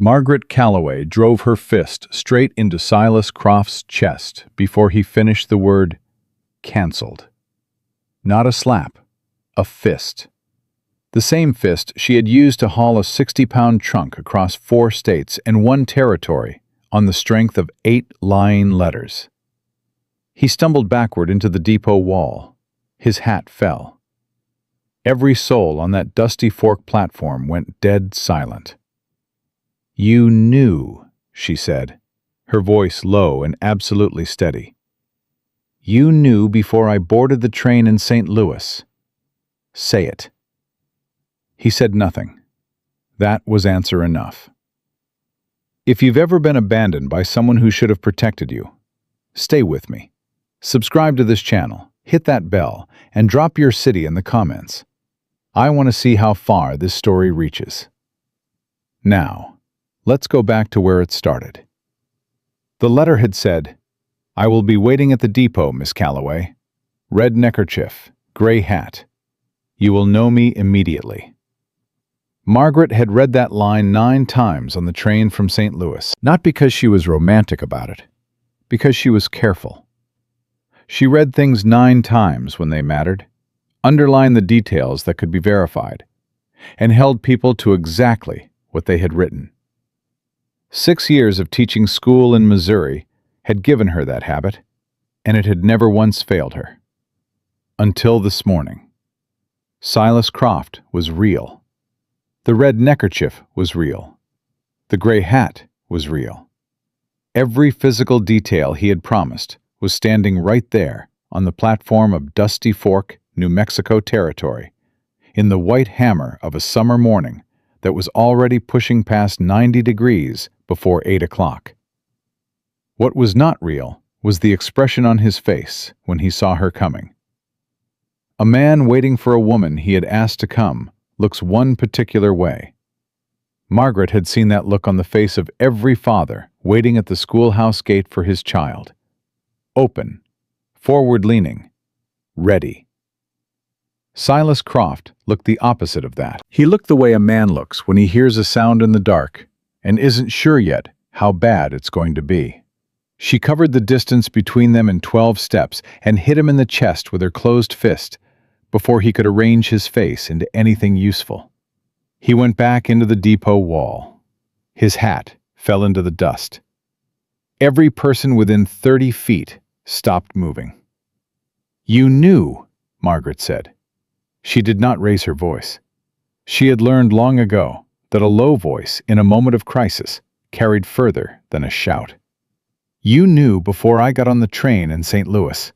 Margaret Calloway drove her fist straight into Silas Croft's chest before he finished the word "cancelled." Not a slap, a fist. The same fist she had used to haul a 60-pound trunk across 4 states and 1 territory on the strength of 8 lying letters. He stumbled backward into the depot wall. His hat fell. Every soul on that dusty fork platform went dead silent. "You knew," she said, her voice low and absolutely steady. "You knew before I boarded the train in St. Louis. Say it." He said nothing. That was answer enough. If you've ever been abandoned by someone who should have protected you, stay with me. Subscribe to this channel, hit that bell, and drop your city in the comments. I want to see how far this story reaches. Now, let's go back to where it started. The letter had said, "I will be waiting at the depot, Miss Calloway. Red neckerchief, gray hat. You will know me immediately." Margaret had read that line 9 times on the train from St. Louis, not because she was romantic about it, because she was careful. She read things 9 times when they mattered, underlined the details that could be verified, and held people to exactly what they had written. 6 years of teaching school in Missouri had given her that habit, and it had never once failed her. Until this morning. Silas Croft was real. The red neckerchief was real. The gray hat was real. Every physical detail he had promised was standing right there on the platform of Dusty Fork, New Mexico territory, in the white hammer of a summer morning that was already pushing past 90 degrees before 8 o'clock. What was not real was the expression on his face when he saw her coming. A man waiting for a woman he had asked to come looks one particular way. Margaret had seen that look on the face of every father waiting at the schoolhouse gate for his child. Open, forward-leaning, ready. Silas Croft looked the opposite of that. He looked the way a man looks when he hears a sound in the dark and isn't sure yet how bad it's going to be. She covered the distance between them in 12 steps and hit him in the chest with her closed fist before he could arrange his face into anything useful. He went back into the depot wall. His hat fell into the dust. Every person within 30 feet stopped moving. "You knew," Margaret said. She did not raise her voice. She had learned long ago that a low voice in a moment of crisis carried further than a shout. "You knew before I got on the train in St. Louis.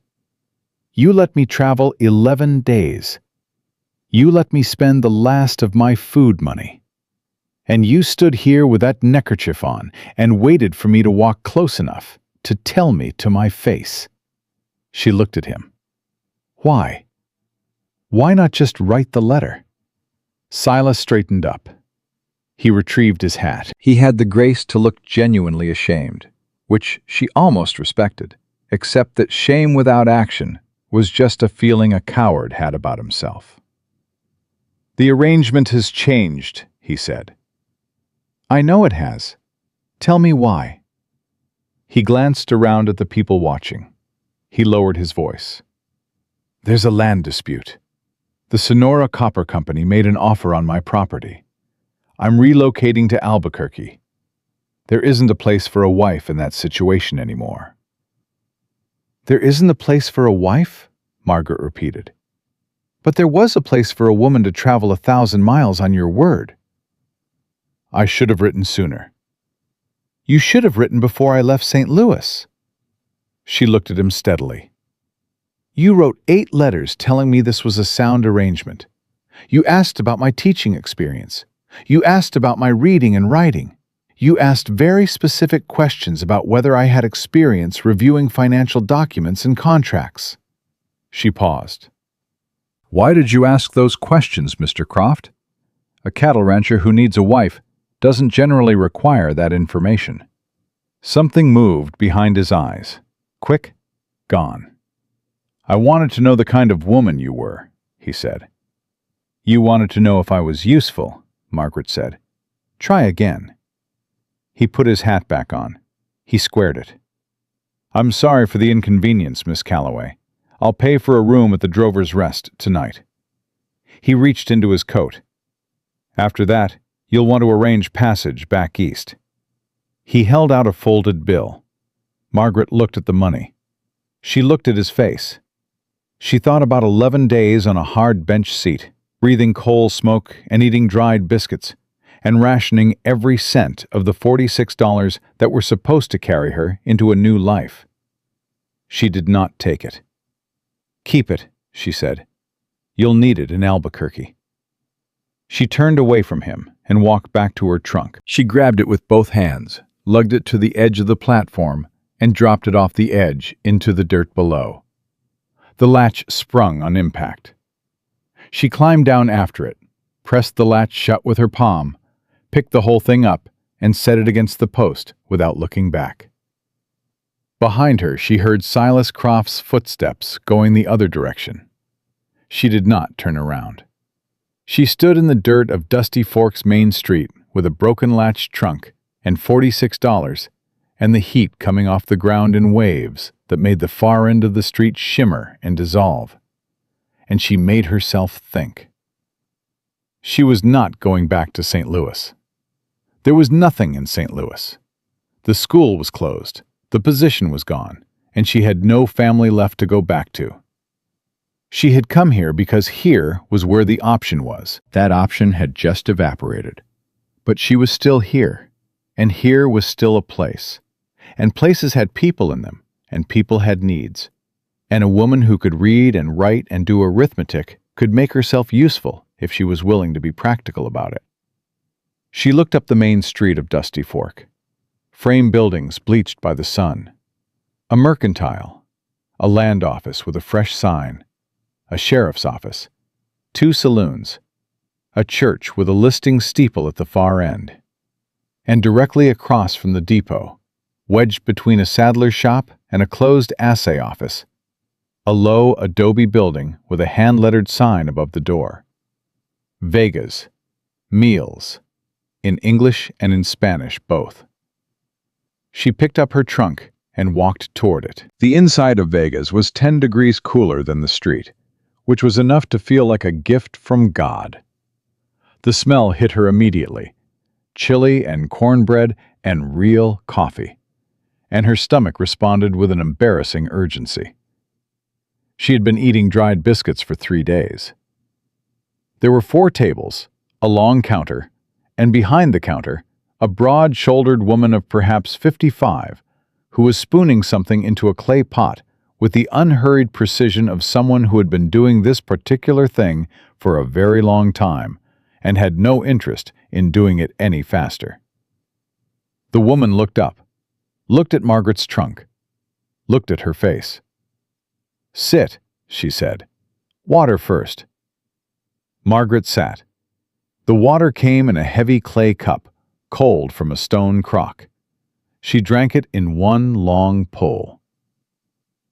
You let me travel 11 days. You let me spend the last of my food money. And you stood here with that neckerchief on and waited for me to walk close enough to tell me to my face." She looked at him. "Why? Why not just write the letter?" Silas straightened up. He retrieved his hat. He had the grace to look genuinely ashamed, which she almost respected, except that shame without action was just a feeling a coward had about himself. "The arrangement has changed," he said. "I know it has. Tell me why." He glanced around at the people watching. He lowered his voice. "There's a land dispute. The Sonora Copper Company made an offer on my property. I'm relocating to Albuquerque. There isn't a place for a wife in that situation anymore." "There isn't a place for a wife?" Margaret repeated. "But there was a place for a woman to travel 1,000 miles on your word." "I should have written sooner." "You should have written before I left St. Louis." She looked at him steadily. "You wrote 8 letters telling me this was a sound arrangement. You asked about my teaching experience. You asked about my reading and writing. You asked very specific questions about whether I had experience reviewing financial documents and contracts." She paused. "Why did you ask those questions, Mr. Croft? A cattle rancher who needs a wife doesn't generally require that information." Something moved behind his eyes. Quick, gone. "I wanted to know the kind of woman you were," he said. "You wanted to know if I was useful," Margaret said. "Try again." He put his hat back on. He squared it. "I'm sorry for the inconvenience, Miss Calloway. I'll pay for a room at the Drover's Rest tonight." He reached into his coat. "After that, you'll want to arrange passage back east." He held out a folded bill. Margaret looked at the money. She looked at his face. She thought about 11 days on a hard bench seat, breathing coal smoke and eating dried biscuits, and rationing every cent of the $46 that were supposed to carry her into a new life. She did not take it. "Keep it," she said. "You'll need it in Albuquerque." She turned away from him and walked back to her trunk. She grabbed it with both hands, lugged it to the edge of the platform, and dropped it off the edge into the dirt below. The latch sprung on impact. She climbed down after it, pressed the latch shut with her palm, picked the whole thing up, and set it against the post without looking back. Behind her, she heard Silas Croft's footsteps going the other direction. She did not turn around. She stood in the dirt of Dusty Forks Main Street with a broken latch trunk and $46, and the heat coming off the ground in waves that made the far end of the street shimmer and dissolve. And she made herself think. She was not going back to St. Louis. There was nothing in St. Louis. The school was closed, the position was gone, and she had no family left to go back to. She had come here because here was where the option was. That option had just evaporated. But she was still here, and here was still a place. And places had people in them, and people had needs. And a woman who could read and write and do arithmetic could make herself useful if she was willing to be practical about it. She looked up the main street of Dusty Fork. Frame buildings bleached by the sun. A mercantile. A land office with a fresh sign. A sheriff's office. 2 saloons. A church with a listing steeple at the far end. And directly across from the depot, wedged between a saddler's shop and a closed assay office, a low adobe building with a hand-lettered sign above the door. Vegas. Meals. In English and in Spanish both. She picked up her trunk and walked toward it. The inside of Vegas was 10 degrees cooler than the street, which was enough to feel like a gift from God. The smell hit her immediately. Chili and cornbread and real coffee. And her stomach responded with an embarrassing urgency. She had been eating dried biscuits for 3 days. There were 4 tables, a long counter, and behind the counter, a broad-shouldered woman of perhaps 55, who was spooning something into a clay pot with the unhurried precision of someone who had been doing this particular thing for a very long time and had no interest in doing it any faster. The woman looked up, looked at Margaret's trunk, looked at her face. "Sit," she said. "Water first." Margaret sat. The water came in a heavy clay cup, cold from a stone crock. She drank it in one long pull.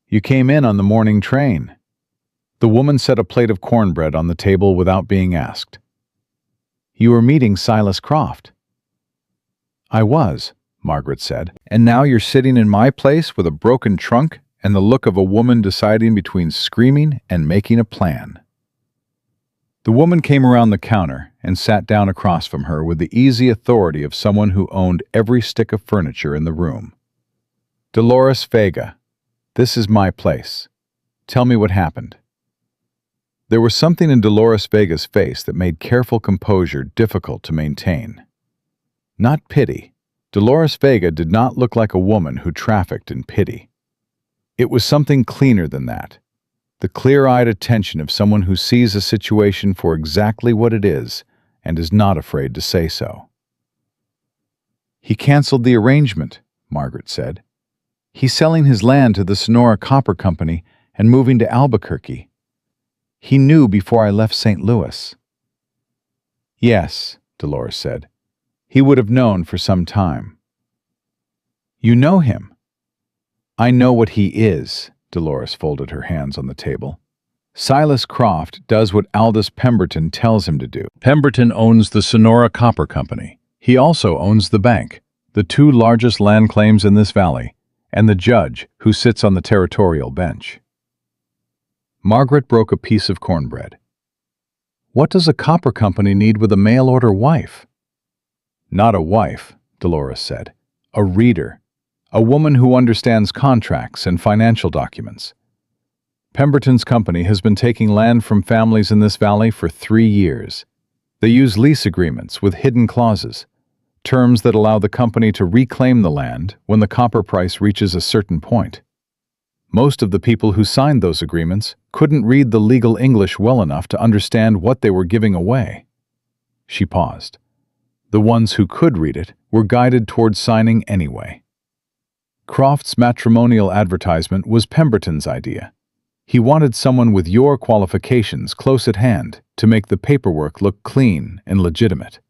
"You came in on the morning train." The woman set a plate of cornbread on the table without being asked. "You were meeting Silas Croft." "I was," Margaret said. "And now you're sitting in my place with a broken trunk and the look of a woman deciding between screaming and making a plan." The woman came around the counter and sat down across from her with the easy authority of someone who owned every stick of furniture in the room. "Dolores Vega, this is my place. Tell me what happened." There was something in Dolores Vega's face that made careful composure difficult to maintain. Not pity. Dolores Vega did not look like a woman who trafficked in pity. It was something cleaner than that. The clear-eyed attention of someone who sees a situation for exactly what it is and is not afraid to say so. "He canceled the arrangement," Margaret said. "He's selling his land to the Sonora Copper Company and moving to Albuquerque. He knew before I left St. Louis." "Yes," Dolores said. "He would have known for some time." "You know him?" "I know what he is." Dolores folded her hands on the table. "Silas Croft does what Aldous Pemberton tells him to do. Pemberton owns the Sonora Copper Company. He also owns the bank. the two largest land claims in this valley, and the judge who sits on the territorial bench. Margaret broke a piece of cornbread. What does a copper company need with a mail-order wife? Not a wife, Dolores said. A reader. A woman who understands contracts and financial documents. Pemberton's company has been taking land from families in this valley for 3 years. They use lease agreements with hidden clauses, terms that allow the company to reclaim the land when the copper price reaches a certain point. Most of the people who signed those agreements couldn't read the legal English well enough to understand what they were giving away. She paused. The ones who could read it were guided toward signing anyway. Croft's matrimonial advertisement was Pemberton's idea. He wanted someone with your qualifications close at hand to make the paperwork look clean and legitimate.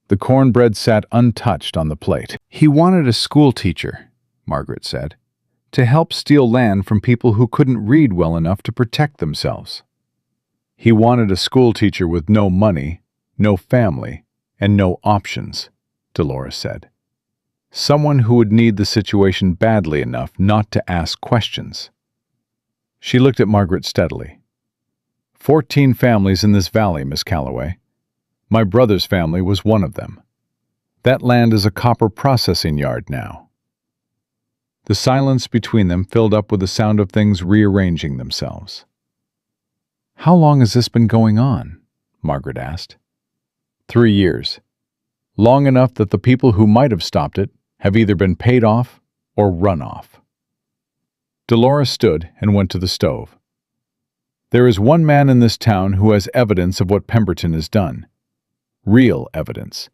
The cornbread sat untouched on the plate. He wanted a school teacher, Margaret said, to help steal land from people who couldn't read well enough to protect themselves. He wanted a school teacher with no money, no family, and no options, Dolores said. Someone who would need the situation badly enough not to ask questions. She looked at Margaret steadily. 14 families in this valley, Miss Calloway. My brother's family was one of them. That land is a copper processing yard now. The silence between them filled up with the sound of things rearranging themselves. How long has this been going on? Margaret asked. 3 years. Long enough that the people who might have stopped it have either been paid off or run off. Dolores stood and went to the stove. There is one man in this town who has evidence of what Pemberton has done. Real evidence.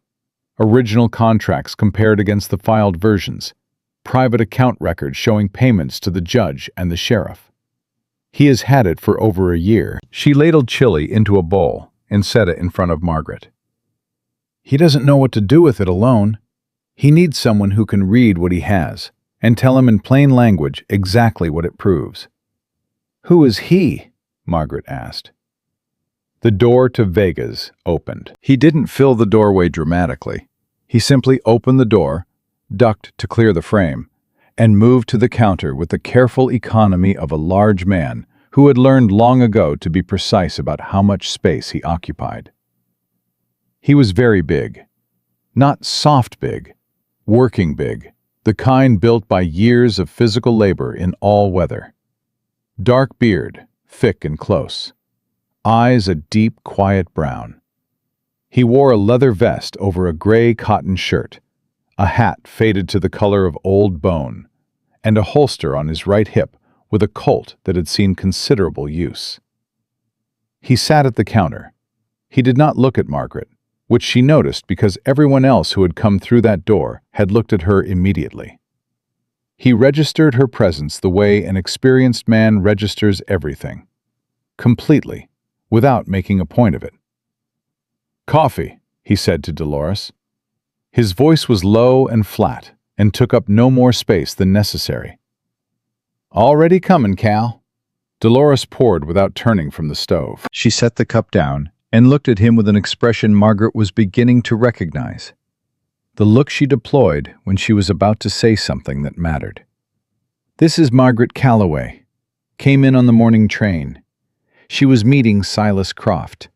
Original contracts compared against the filed versions. Private account records showing payments to the judge and the sheriff. He has had it for over a year. She ladled chili into a bowl and set it in front of Margaret. He doesn't know what to do with it alone. He needs someone who can read what he has and tell him in plain language exactly what it proves. Who is he? Margaret asked. The door to Vegas opened. He didn't fill the doorway dramatically. He simply opened the door, ducked to clear the frame, and moved to the counter with the careful economy of a large man who had learned long ago to be precise about how much space he occupied. He was very big. Not soft big, working big, the kind built by years of physical labor in all weather. Dark beard, thick and close. Eyes a deep, quiet brown. He wore a leather vest over a gray cotton shirt, a hat faded to the color of old bone, and a holster on his right hip with a Colt that had seen considerable use. He sat at the counter. He did not look at Margaret, which she noticed because everyone else who had come through that door had looked at her immediately. He registered her presence the way an experienced man registers everything, completely, without making a point of it. "Coffee," he said to Dolores. His voice was low and flat and took up no more space than necessary. "Already comin', Cal." Dolores poured without turning from the stove. She set the cup down and looked at him with an expression Margaret was beginning to recognize. The look she deployed when she was about to say something that mattered. "This is Margaret Calloway. Came in on the morning train. She was meeting Silas Croft."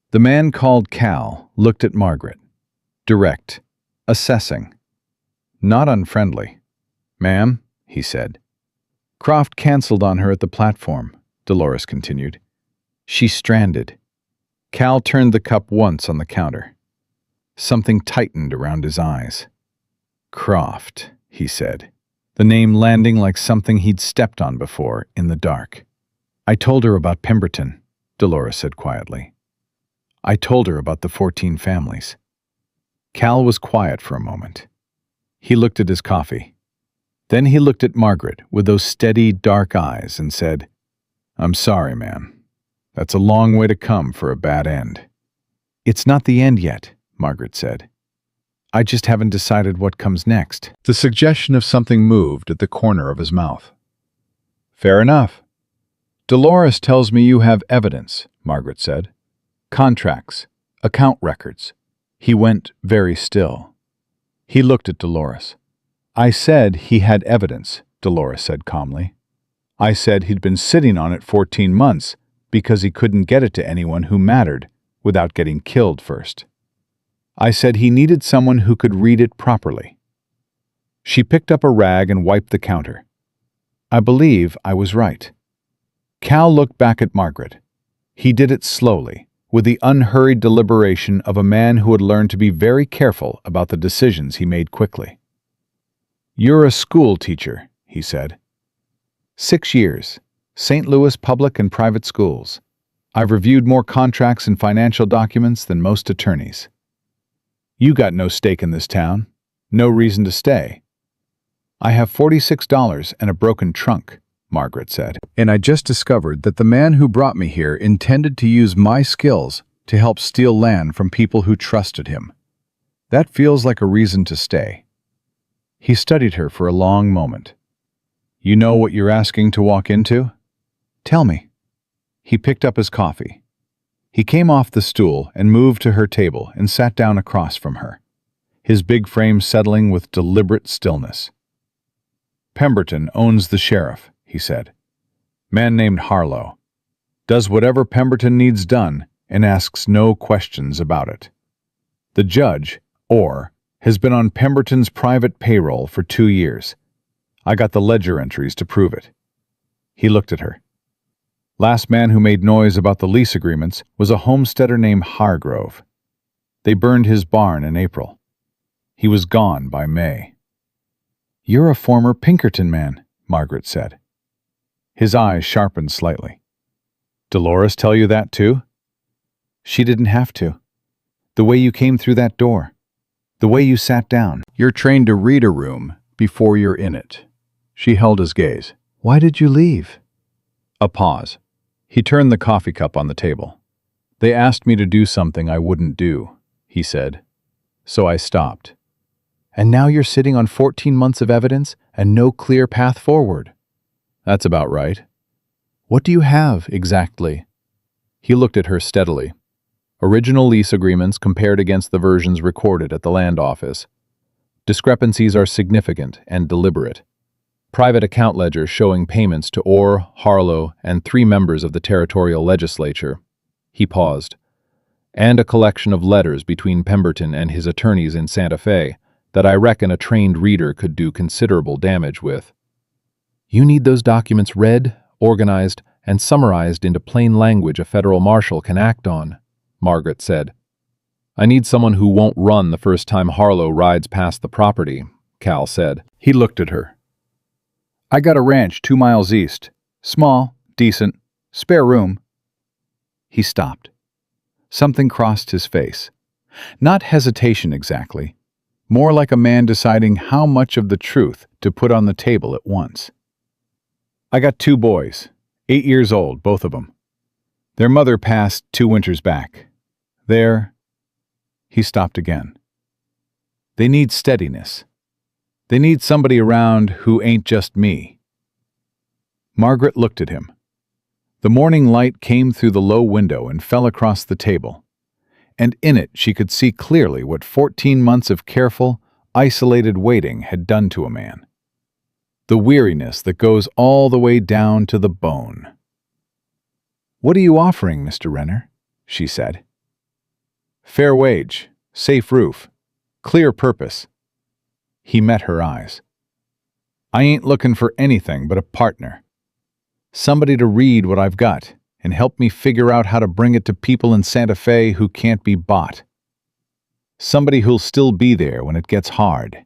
The man called Cal looked at Margaret. Direct, assessing, not unfriendly. "Ma'am," he said. "Croft canceled on her at the platform," Dolores continued. "She's stranded." Cal turned the cup once on the counter. Something tightened around his eyes. "Croft," he said, the name landing like something he'd stepped on before in the dark. "I told her about Pemberton," Dolores said quietly. "I told her about the 14 families." Cal was quiet for a moment. He looked at his coffee. Then he looked at Margaret with those steady, dark eyes and said, "I'm sorry, ma'am. That's a long way to come for a bad end." "It's not the end yet," Margaret said. "I just haven't decided what comes next." The suggestion of something moved at the corner of his mouth. "Fair enough. Dolores tells me you have evidence," Margaret said. "Contracts, account records." He went very still. He looked at Dolores. I said he had evidence, Dolores said calmly. I said he'd been sitting on it 14 months because he couldn't get it to anyone who mattered without getting killed first. I said he needed someone who could read it properly. She picked up a rag and wiped the counter. I believe I was right. Cal looked back at Margaret. He did it slowly, with the unhurried deliberation of a man who had learned to be very careful about the decisions he made quickly. You're a school teacher, he said. 6 years, St. Louis public and private schools. I've reviewed more contracts and financial documents than most attorneys. You got no stake in this town, no reason to stay. I have $46 and a broken trunk, Margaret said. And I just discovered that the man who brought me here intended to use my skills to help steal land from people who trusted him. That feels like a reason to stay. He studied her for a long moment. You know what you're asking to walk into? Tell me. He picked up his coffee. He came off the stool and moved to her table and sat down across from her, his big frame settling with deliberate stillness. Pemberton owns the sheriff, he said. Man named Harlow. Does whatever Pemberton needs done and asks no questions about it. The judge, Orr, has been on Pemberton's private payroll for 2 years. I got the ledger entries to prove it. He looked at her. Last man who made noise about the lease agreements was a homesteader named Hargrove. They burned his barn in April. He was gone by May. You're a former Pinkerton man, Margaret said. His eyes sharpened slightly. Dolores tell you that too? She didn't have to. The way you came through that door. The way you sat down. You're trained to read a room before you're in it. She held his gaze. Why did you leave? A pause. He turned the coffee cup on the table. They asked me to do something I wouldn't do, he said. So I stopped. And now you're sitting on 14 months of evidence and no clear path forward. That's about right. What do you have, exactly? He looked at her steadily. Original lease agreements compared against the versions recorded at the land office. Discrepancies are significant and deliberate. Private account ledger showing payments to Orr, Harlow, and 3 members of the territorial legislature. He paused. And a collection of letters between Pemberton and his attorneys in Santa Fe that I reckon a trained reader could do considerable damage with. You need those documents read, organized, and summarized into plain language a federal marshal can act on, Margaret said. I need someone who won't run the first time Harlow rides past the property, Cal said. He looked at her. I got a ranch 2 miles east. Small, decent, spare room. He stopped. Something crossed his face. Not hesitation exactly. More like a man deciding how much of the truth to put on the table at once. I got 2 boys, 8 years old, both of them. Their mother passed 2 winters back. He stopped again. They need steadiness. They need somebody around who ain't just me. Margaret looked at him. The morning light came through the low window and fell across the table, and in it she could see clearly what 14 months of careful, isolated waiting had done to a man. The weariness that goes all the way down to the bone. What are you offering, Mr. Renner? She said. Fair wage, safe roof, clear purpose. He met her eyes. I ain't looking for anything but a partner. Somebody to read what I've got and help me figure out how to bring it to people in Santa Fe who can't be bought. Somebody who'll still be there when it gets hard.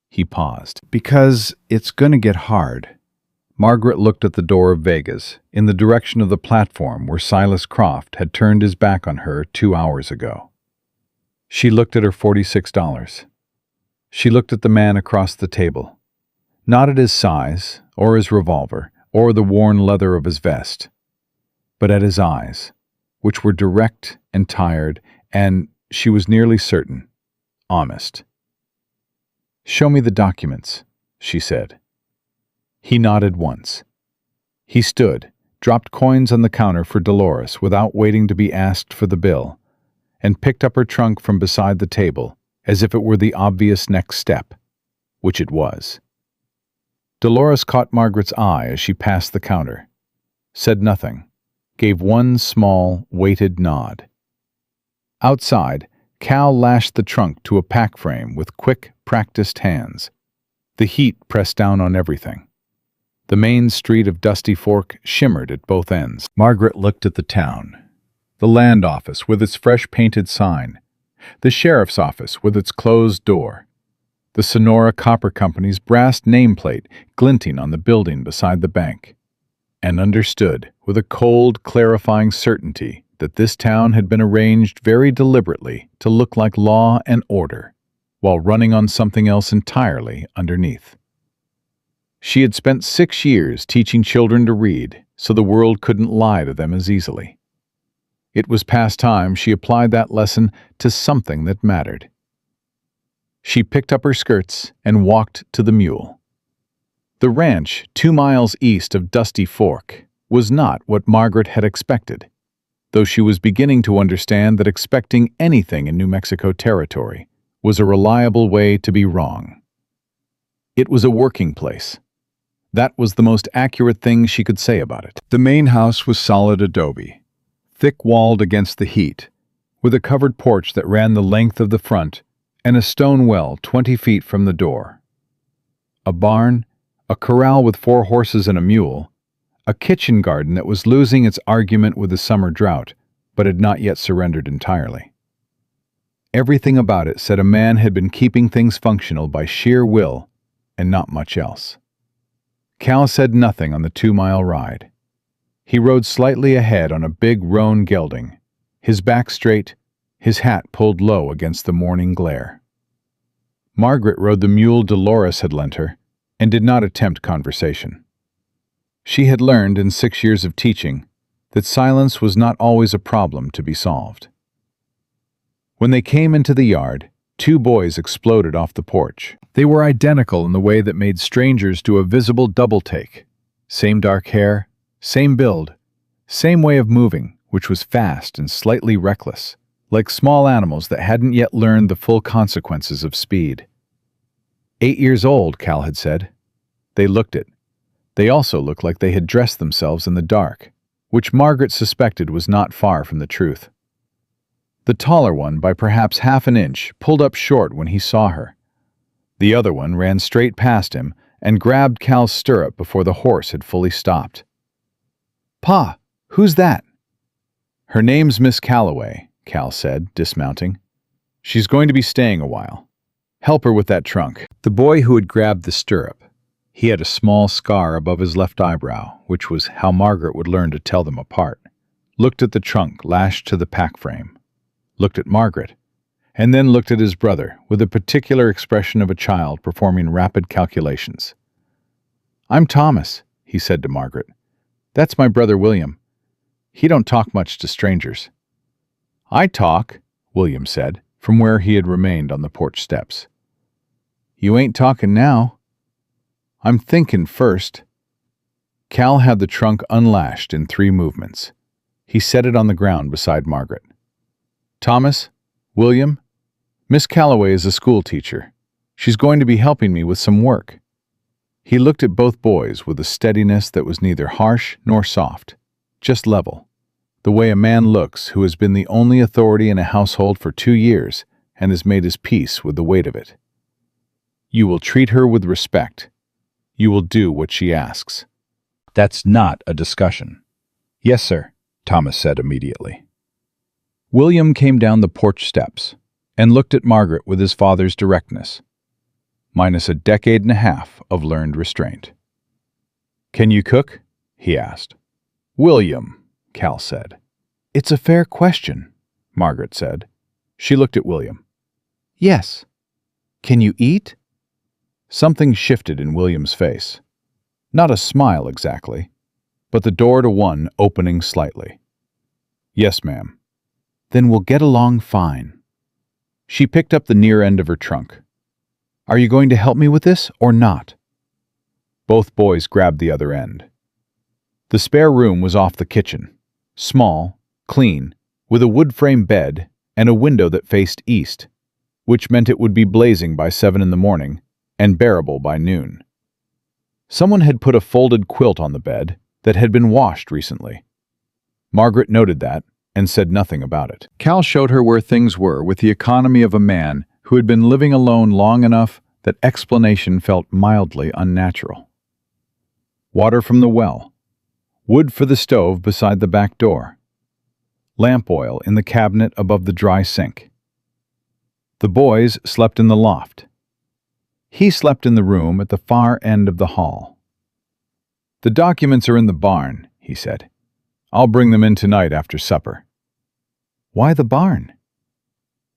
He paused. Because it's gonna get hard. Margaret looked at the door of Vegas, in the direction of the platform where Silas Croft had turned his back on her 2 hours ago. She looked at her $46. She looked at the man across the table. Not at his size, or his revolver, or the worn leather of his vest, but at his eyes, which were direct and tired, and, she was nearly certain, honest. Show me the documents, she said. He nodded once. He stood, dropped coins on the counter for Dolores without waiting to be asked for the bill, and picked up her trunk from beside the table as if it were the obvious next step, which it was. Dolores caught Margaret's eye as she passed the counter, said nothing, gave one small, weighted nod. Outside, Cal lashed the trunk to a pack frame with quick, practiced hands. The heat pressed down on everything. The main street of Dusty Fork shimmered at both ends. Margaret looked at the town. The land office with its fresh painted sign. The sheriff's office with its closed door. The Sonora Copper Company's brass nameplate glinting on the building beside the bank. And understood, with a cold, clarifying certainty, that this town had been arranged very deliberately to look like law and order, while running on something else entirely underneath. She had spent 6 years teaching children to read, so the world couldn't lie to them as easily. It was past time she applied that lesson to something that mattered. She picked up her skirts and walked to the mule. The ranch, 2 miles east of Dusty Fork, was not what Margaret had expected, though she was beginning to understand that expecting anything in New Mexico territory was a reliable way to be wrong. It was a working place. That was the most accurate thing she could say about it. The main house was solid adobe, thick-walled against the heat, with a covered porch that ran the length of the front and a stone well 20 feet from the door. A barn, a corral with 4 horses and a mule, a kitchen garden that was losing its argument with the summer drought, but had not yet surrendered entirely. Everything about it said a man had been keeping things functional by sheer will and not much else. Cal said nothing on the 2-mile ride. He rode slightly ahead on a big roan gelding, his back straight, his hat pulled low against the morning glare. Margaret rode the mule Dolores had lent her and did not attempt conversation. She had learned in 6 years of teaching that silence was not always a problem to be solved. When they came into the yard, 2 boys exploded off the porch. They were identical in the way that made strangers do a visible double-take. Same dark hair, same build, same way of moving, which was fast and slightly reckless, like small animals that hadn't yet learned the full consequences of speed. 8 years old, Cal had said. They looked it. They also looked like they had dressed themselves in the dark, which Margaret suspected was not far from the truth. The taller one, by perhaps half an inch, pulled up short when he saw her. The other one ran straight past him and grabbed Cal's stirrup before the horse had fully stopped. "Pa, who's that?" "Her name's Miss Calloway," Cal said, dismounting. "She's going to be staying a while. Help her with that trunk." The boy who had grabbed the stirrup, he had a small scar above his left eyebrow, which was how Margaret would learn to tell them apart, looked at the trunk lashed to the pack frame, looked at Margaret, and then looked at his brother with a particular expression of a child performing rapid calculations. "I'm Thomas," he said to Margaret. "That's my brother William. He don't talk much to strangers." "I talk," William said, from where he had remained on the porch steps. "You ain't talking now." "I'm thinking first." Cal had the trunk unlashed in 3 movements. He set it on the ground beside Margaret. "Thomas, William, Miss Calloway is a school teacher. She's going to be helping me with some work." He looked at both boys with a steadiness that was neither harsh nor soft, just level, the way a man looks who has been the only authority in a household for 2 years and has made his peace with the weight of it. "You will treat her with respect. You will do what she asks." "That's not a discussion." "Yes, sir," Thomas said immediately. William came down the porch steps and looked at Margaret with his father's directness, minus a decade and a half of learned restraint. "Can you cook?" he asked. "William," Cal said. "It's a fair question," Margaret said. She looked at William. "Yes. Can you eat?" Something shifted in William's face. Not a smile exactly, but the door to one opening slightly. "Yes, ma'am." "Then we'll get along fine." She picked up the near end of her trunk. "Are you going to help me with this or not?" Both boys grabbed the other end. The spare room was off the kitchen, small, clean, with a wood frame bed and a window that faced east. which meant it would be blazing by 7 in the morning and bearable by noon. Someone had put a folded quilt on the bed that had been washed recently. Margaret noted that and said nothing about it. Cal showed her where things were with the economy of a man who had been living alone long enough that explanation felt mildly unnatural. Water from the well, wood for the stove beside the back door, lamp oil in the cabinet above the dry sink. The boys slept in the loft. He slept in the room at the far end of the hall. "The documents are in the barn," he said. "I'll bring them in tonight after supper." "Why the barn?"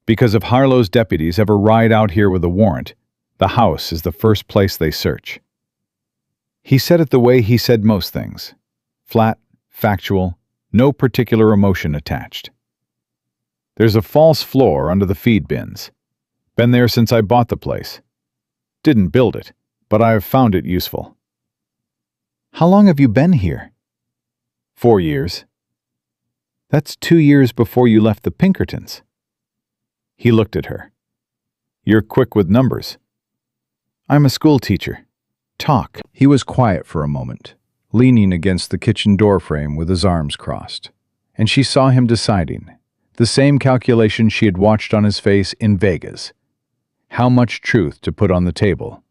"Because if Harlow's deputies ever ride out here with a warrant, the house is the first place they search." He said it the way he said most things. Flat, factual, no particular emotion attached. "There's a false floor under the feed bins. Been there since I bought the place. Didn't build it, but I have found it useful." "How long have you been here?" 4 years. "That's 2 years before you left the Pinkertons." He looked at her. "You're quick with numbers." "I'm a school teacher. Talk." He was quiet for a moment, leaning against the kitchen doorframe with his arms crossed, and she saw him deciding, the same calculation she had watched on his face in Vegas, how much truth to put on the table,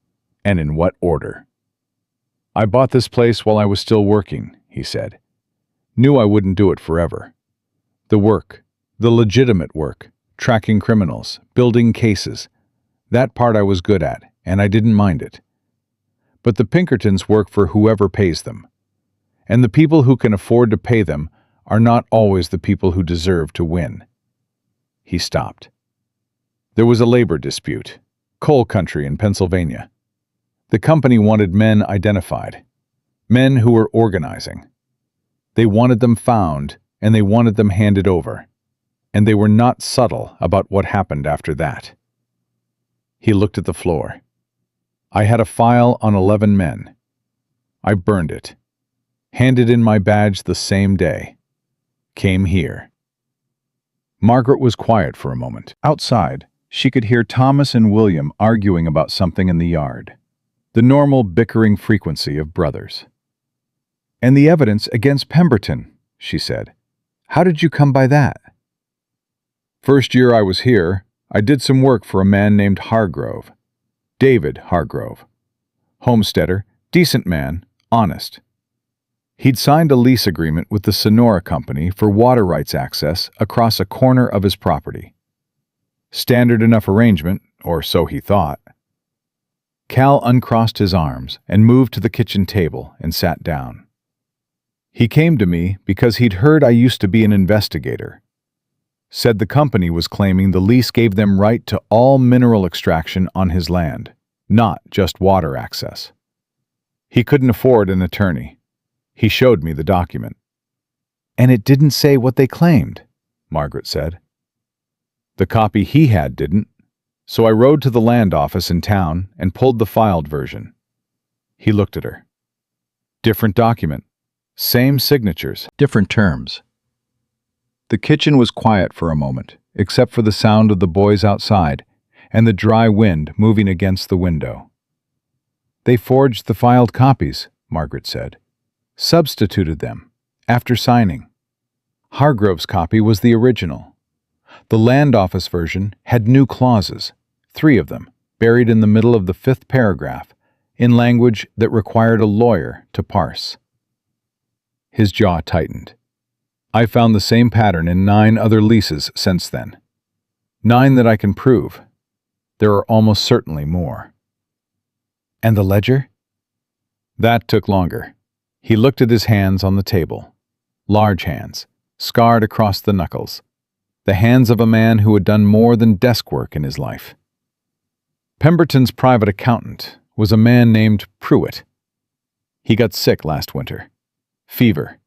and in what order. "I bought this place while I was still working," he said. "Knew I wouldn't do it forever. The work, the legitimate work, tracking criminals, building cases, that part I was good at, and I didn't mind it. But the Pinkertons work for whoever pays them, and the people who can afford to pay them are not always the people who deserve to win." He stopped. There was a labor dispute, coal country in Pennsylvania. The company wanted men identified, men who were organizing. They wanted them found, and they wanted them handed over, and they were not subtle about what happened after that. He looked at the floor. "I had a file on 11 men. I burned it. Handed in my badge the same day. Came here." Margaret was quiet for a moment. Outside, she could hear Thomas and William arguing about something in the yard, the normal bickering frequency of brothers. "And the evidence against Pemberton," she said. "How did you come by that?" "First year I was here, I did some work for a man named Hargrove. David Hargrove. Homesteader, decent man, honest. He'd signed a lease agreement with the Sonora Company for water rights access across a corner of his property. Standard enough arrangement, or so he thought." Cal uncrossed his arms and moved to the kitchen table and sat down. "He came to me because he'd heard I used to be an investigator. Said the company was claiming the lease gave them right to all mineral extraction on his land, not just water access. He couldn't afford an attorney. He showed me the document." "And it didn't say what they claimed," Margaret said. "The copy he had didn't, so I rode to the land office in town and pulled the filed version." He looked at her. "Different document. Same signatures. Different terms." The kitchen was quiet for a moment, except for the sound of the boys outside and the dry wind moving against the window. "They forged the filed copies," Margaret said. "Substituted them, after signing. Hargrove's copy was the original. The land office version had new clauses, 3 of them, buried in the middle of the 5th paragraph, in language that required a lawyer to parse." His jaw tightened. "I found the same pattern in 9 other leases since then. 9 that I can prove. There are almost certainly more." "And the ledger?" "That took longer." He looked at his hands on the table. Large hands, scarred across the knuckles. The hands of a man who had done more than desk work in his life. Pemberton's private accountant was a man named Pruitt. He got sick last winter. Fever.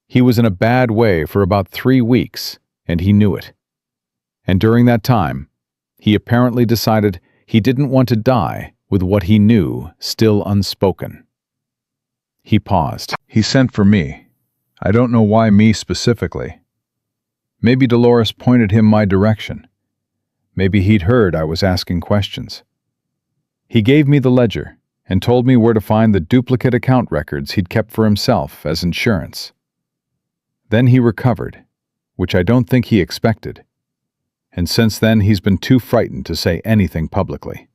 He was in a bad way for about 3 weeks, and he knew it. And during that time, he apparently decided he didn't want to die with what he knew still unspoken. He paused. "He sent for me. I don't know why me specifically. Maybe Dolores pointed him my direction. Maybe he'd heard I was asking questions. He gave me the ledger and told me where to find the duplicate account records he'd kept for himself as insurance. Then he recovered, which I don't think he expected, and since then he's been too frightened to say anything publicly.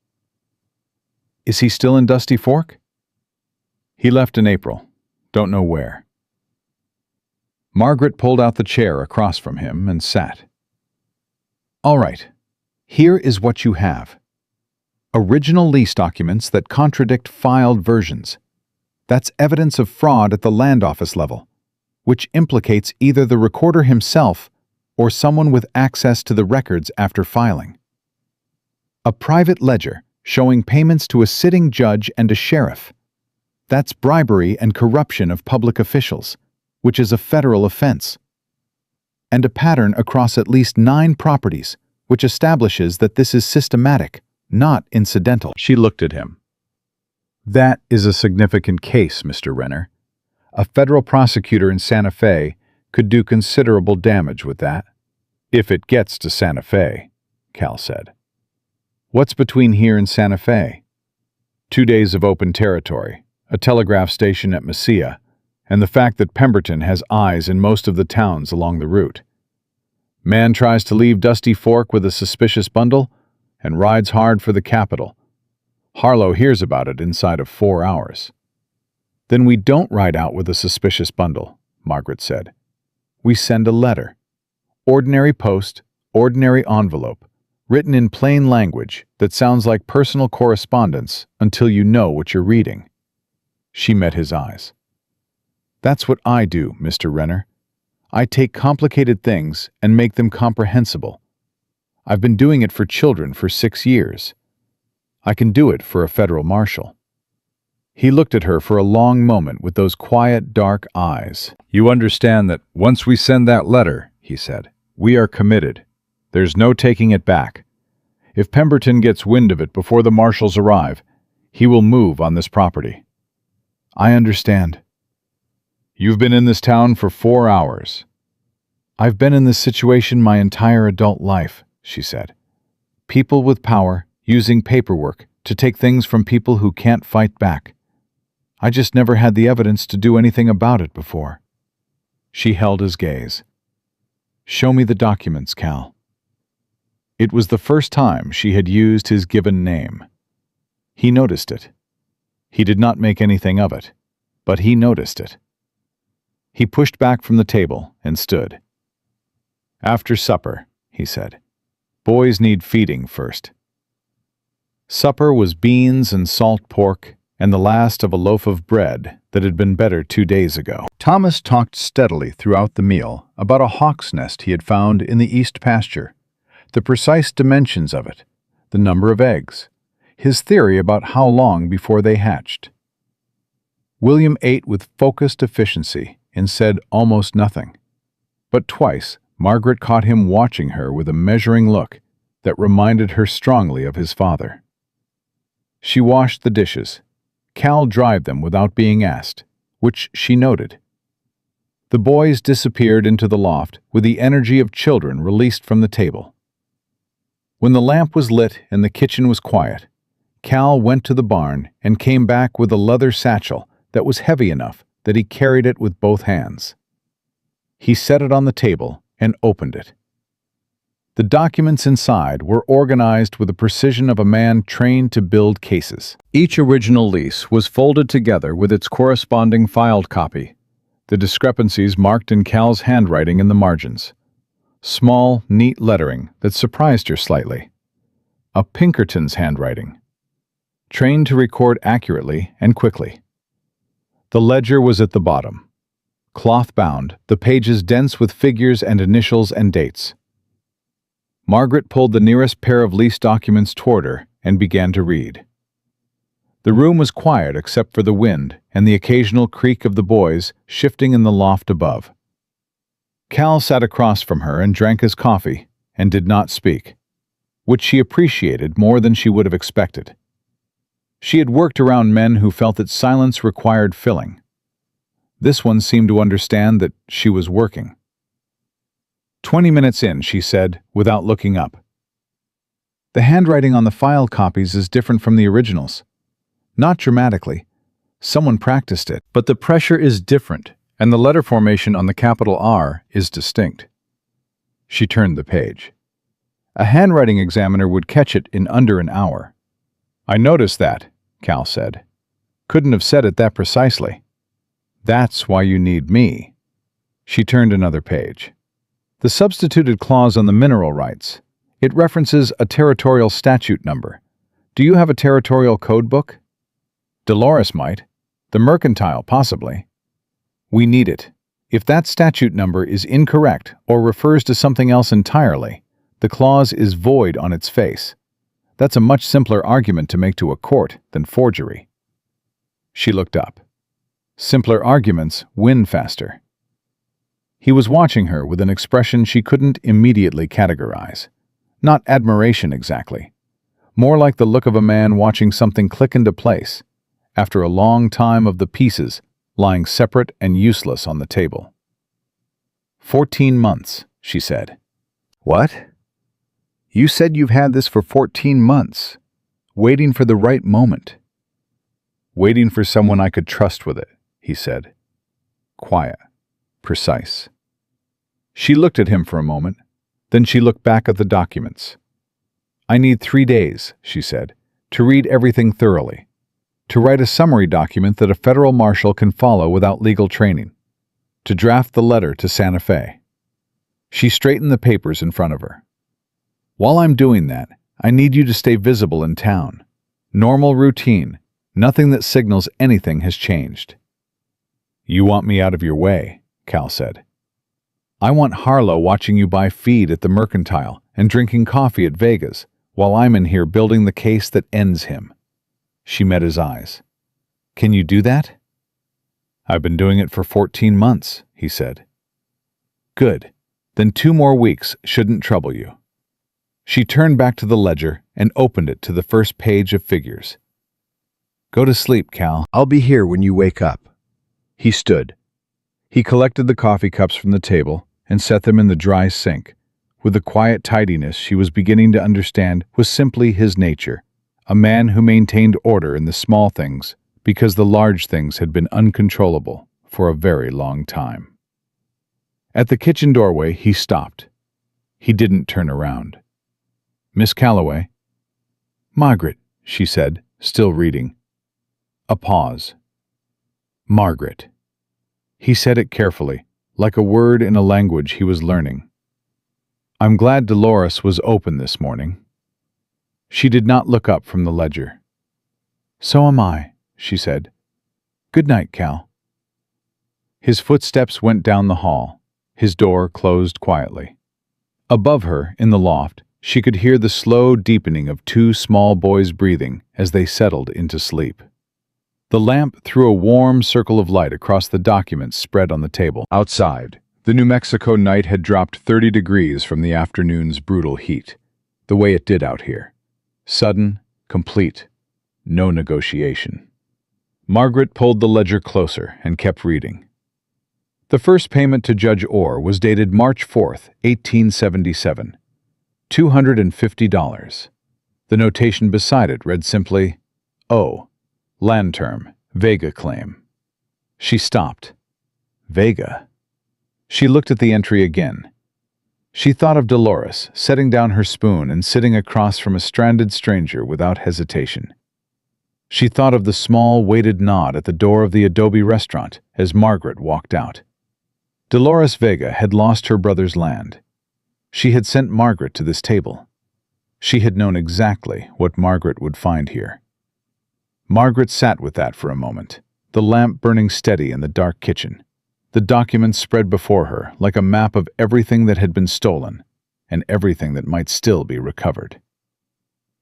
Is he still in Dusty Fork? He left in April. Don't know where. Margaret pulled out the chair across from him and sat. All right, here is what you have. Original lease documents that contradict filed versions. That's evidence of fraud at the land office level, which implicates either the recorder himself or someone with access to the records after filing. A private ledger showing payments to a sitting judge and a sheriff. That's bribery and corruption of public officials, which is a federal offense. And a pattern across at least 9 properties, which establishes that this is systematic, not incidental. She looked at him. That is a significant case, Mr. Renner. A federal prosecutor in Santa Fe could do considerable damage with that. If it gets to Santa Fe, Cal said. What's between here and Santa Fe? 2 days of open territory, a telegraph station at Mesilla, and the fact that Pemberton has eyes in most of the towns along the route. Man tries to leave Dusty Fork with a suspicious bundle and rides hard for the capital. Harlow hears about it inside of 4 hours. Then we don't ride out with a suspicious bundle, Margaret said. We send a letter. Ordinary post, ordinary envelope, written in plain language that sounds like personal correspondence until you know what you're reading. She met his eyes. That's what I do, Mr. Renner. I take complicated things and make them comprehensible. I've been doing it for children for 6 years. I can do it for a federal marshal. He looked at her for a long moment with those quiet, dark eyes. You understand that once we send that letter, he said, we are committed. There's no taking it back. If Pemberton gets wind of it before the marshals arrive, he will move on this property. I understand. You've been in this town for 4 hours. I've been in this situation my entire adult life, she said. People with power using paperwork to take things from people who can't fight back. I just never had the evidence to do anything about it before. She held his gaze. Show me the documents, Cal. It was the first time she had used his given name. He noticed it. He did not make anything of it, but he noticed it. He pushed back from the table and stood. After supper, he said. Boys need feeding first. Supper was beans and salt pork and the last of a loaf of bread that had been better 2 days ago. Thomas talked steadily throughout the meal about a hawk's nest he had found in the east pasture, the precise dimensions of it, the number of eggs, his theory about how long before they hatched. William ate with focused efficiency and said almost nothing. But twice, Margaret caught him watching her with a measuring look that reminded her strongly of his father. She washed the dishes. Cal dried them without being asked, which she noted. The boys disappeared into the loft with the energy of children released from the table. When the lamp was lit and the kitchen was quiet, Cal went to the barn and came back with a leather satchel that was heavy enough that he carried it with both hands. He set it on the table and opened it. The documents inside were organized with the precision of a man trained to build cases. Each original lease was folded together with its corresponding filed copy, the discrepancies marked in Cal's handwriting in the margins. Small, neat lettering that surprised her slightly. A Pinkerton's handwriting. Trained to record accurately and quickly. The ledger was at the bottom. Cloth-bound, the pages dense with figures and initials and dates. Margaret pulled the nearest pair of lease documents toward her and began to read. The room was quiet except for the wind and the occasional creak of the boys shifting in the loft above. Cal sat across from her and drank his coffee and did not speak, which she appreciated more than she would have expected. She had worked around men who felt that silence required filling. This one seemed to understand that she was working. 20 minutes in, she said, without looking up. The handwriting on the file copies is different from the originals. Not dramatically. Someone practiced it. But the pressure is different, and the letter formation on the capital R is distinct. She turned the page. A handwriting examiner would catch it in under an hour. I noticed that, Cal said. Couldn't have said it that precisely. That's why you need me. She turned another page. The substituted clause on the mineral rights. It references a territorial statute number. Do you have a territorial code book? Dolores might. The mercantile, possibly. We need it. If that statute number is incorrect or refers to something else entirely, the clause is void on its face. That's a much simpler argument to make to a court than forgery. She looked up. Simpler arguments win faster. He was watching her with an expression she couldn't immediately categorize. Not admiration exactly. More like the look of a man watching something click into place, after a long time of the pieces lying separate and useless on the table. 14 months, she said. What? You said you've had this for 14 months, waiting for the right moment. Waiting for someone I could trust with it, he said. Quiet, precise. She looked at him for a moment, then she looked back at the documents. I need 3 days, she said, to read everything thoroughly, to write a summary document that a federal marshal can follow without legal training, to draft the letter to Santa Fe. She straightened the papers in front of her. While I'm doing that, I need you to stay visible in town. Normal routine, nothing that signals anything has changed. You want me out of your way, Cal said. I want Harlow watching you buy feed at the mercantile and drinking coffee at Vegas, while I'm in here building the case that ends him. She met his eyes. Can you do that? I've been doing it for 14 months, he said. Good. Then 2 more weeks shouldn't trouble you. She turned back to the ledger and opened it to the first page of figures. Go to sleep, Cal. I'll be here when you wake up. He stood. He collected the coffee cups from the table and set them in the dry sink, with the quiet tidiness she was beginning to understand was simply his nature, a man who maintained order in the small things because the large things had been uncontrollable for a very long time. At the kitchen doorway, he stopped. He didn't turn around. Miss Calloway? Margaret, she said, still reading. A pause. Margaret. He said it carefully, like a word in a language he was learning. I'm glad Dolores was open this morning. She did not look up from the ledger. So am I, she said. Good night, Cal. His footsteps went down the hall. His door closed quietly. Above her, in the loft, she could hear the slow deepening of 2 small boys' breathing as they settled into sleep. The lamp threw a warm circle of light across the documents spread on the table. Outside, the New Mexico night had dropped 30 degrees from the afternoon's brutal heat, the way it did out here. Sudden, complete, no negotiation. Margaret pulled the ledger closer and kept reading. The first payment to Judge Orr was dated March 4th, 1877. $250. The notation beside it read simply, O. Land term, Vega claim. She stopped. Vega. She looked at the entry again. She thought of Dolores, setting down her spoon and sitting across from a stranded stranger without hesitation. She thought of the small, weighted nod at the door of the adobe restaurant as Margaret walked out. Dolores Vega had lost her brother's land. She had sent Margaret to this table. She had known exactly what Margaret would find here. Margaret sat with that for a moment, the lamp burning steady in the dark kitchen, the documents spread before her like a map of everything that had been stolen and everything that might still be recovered.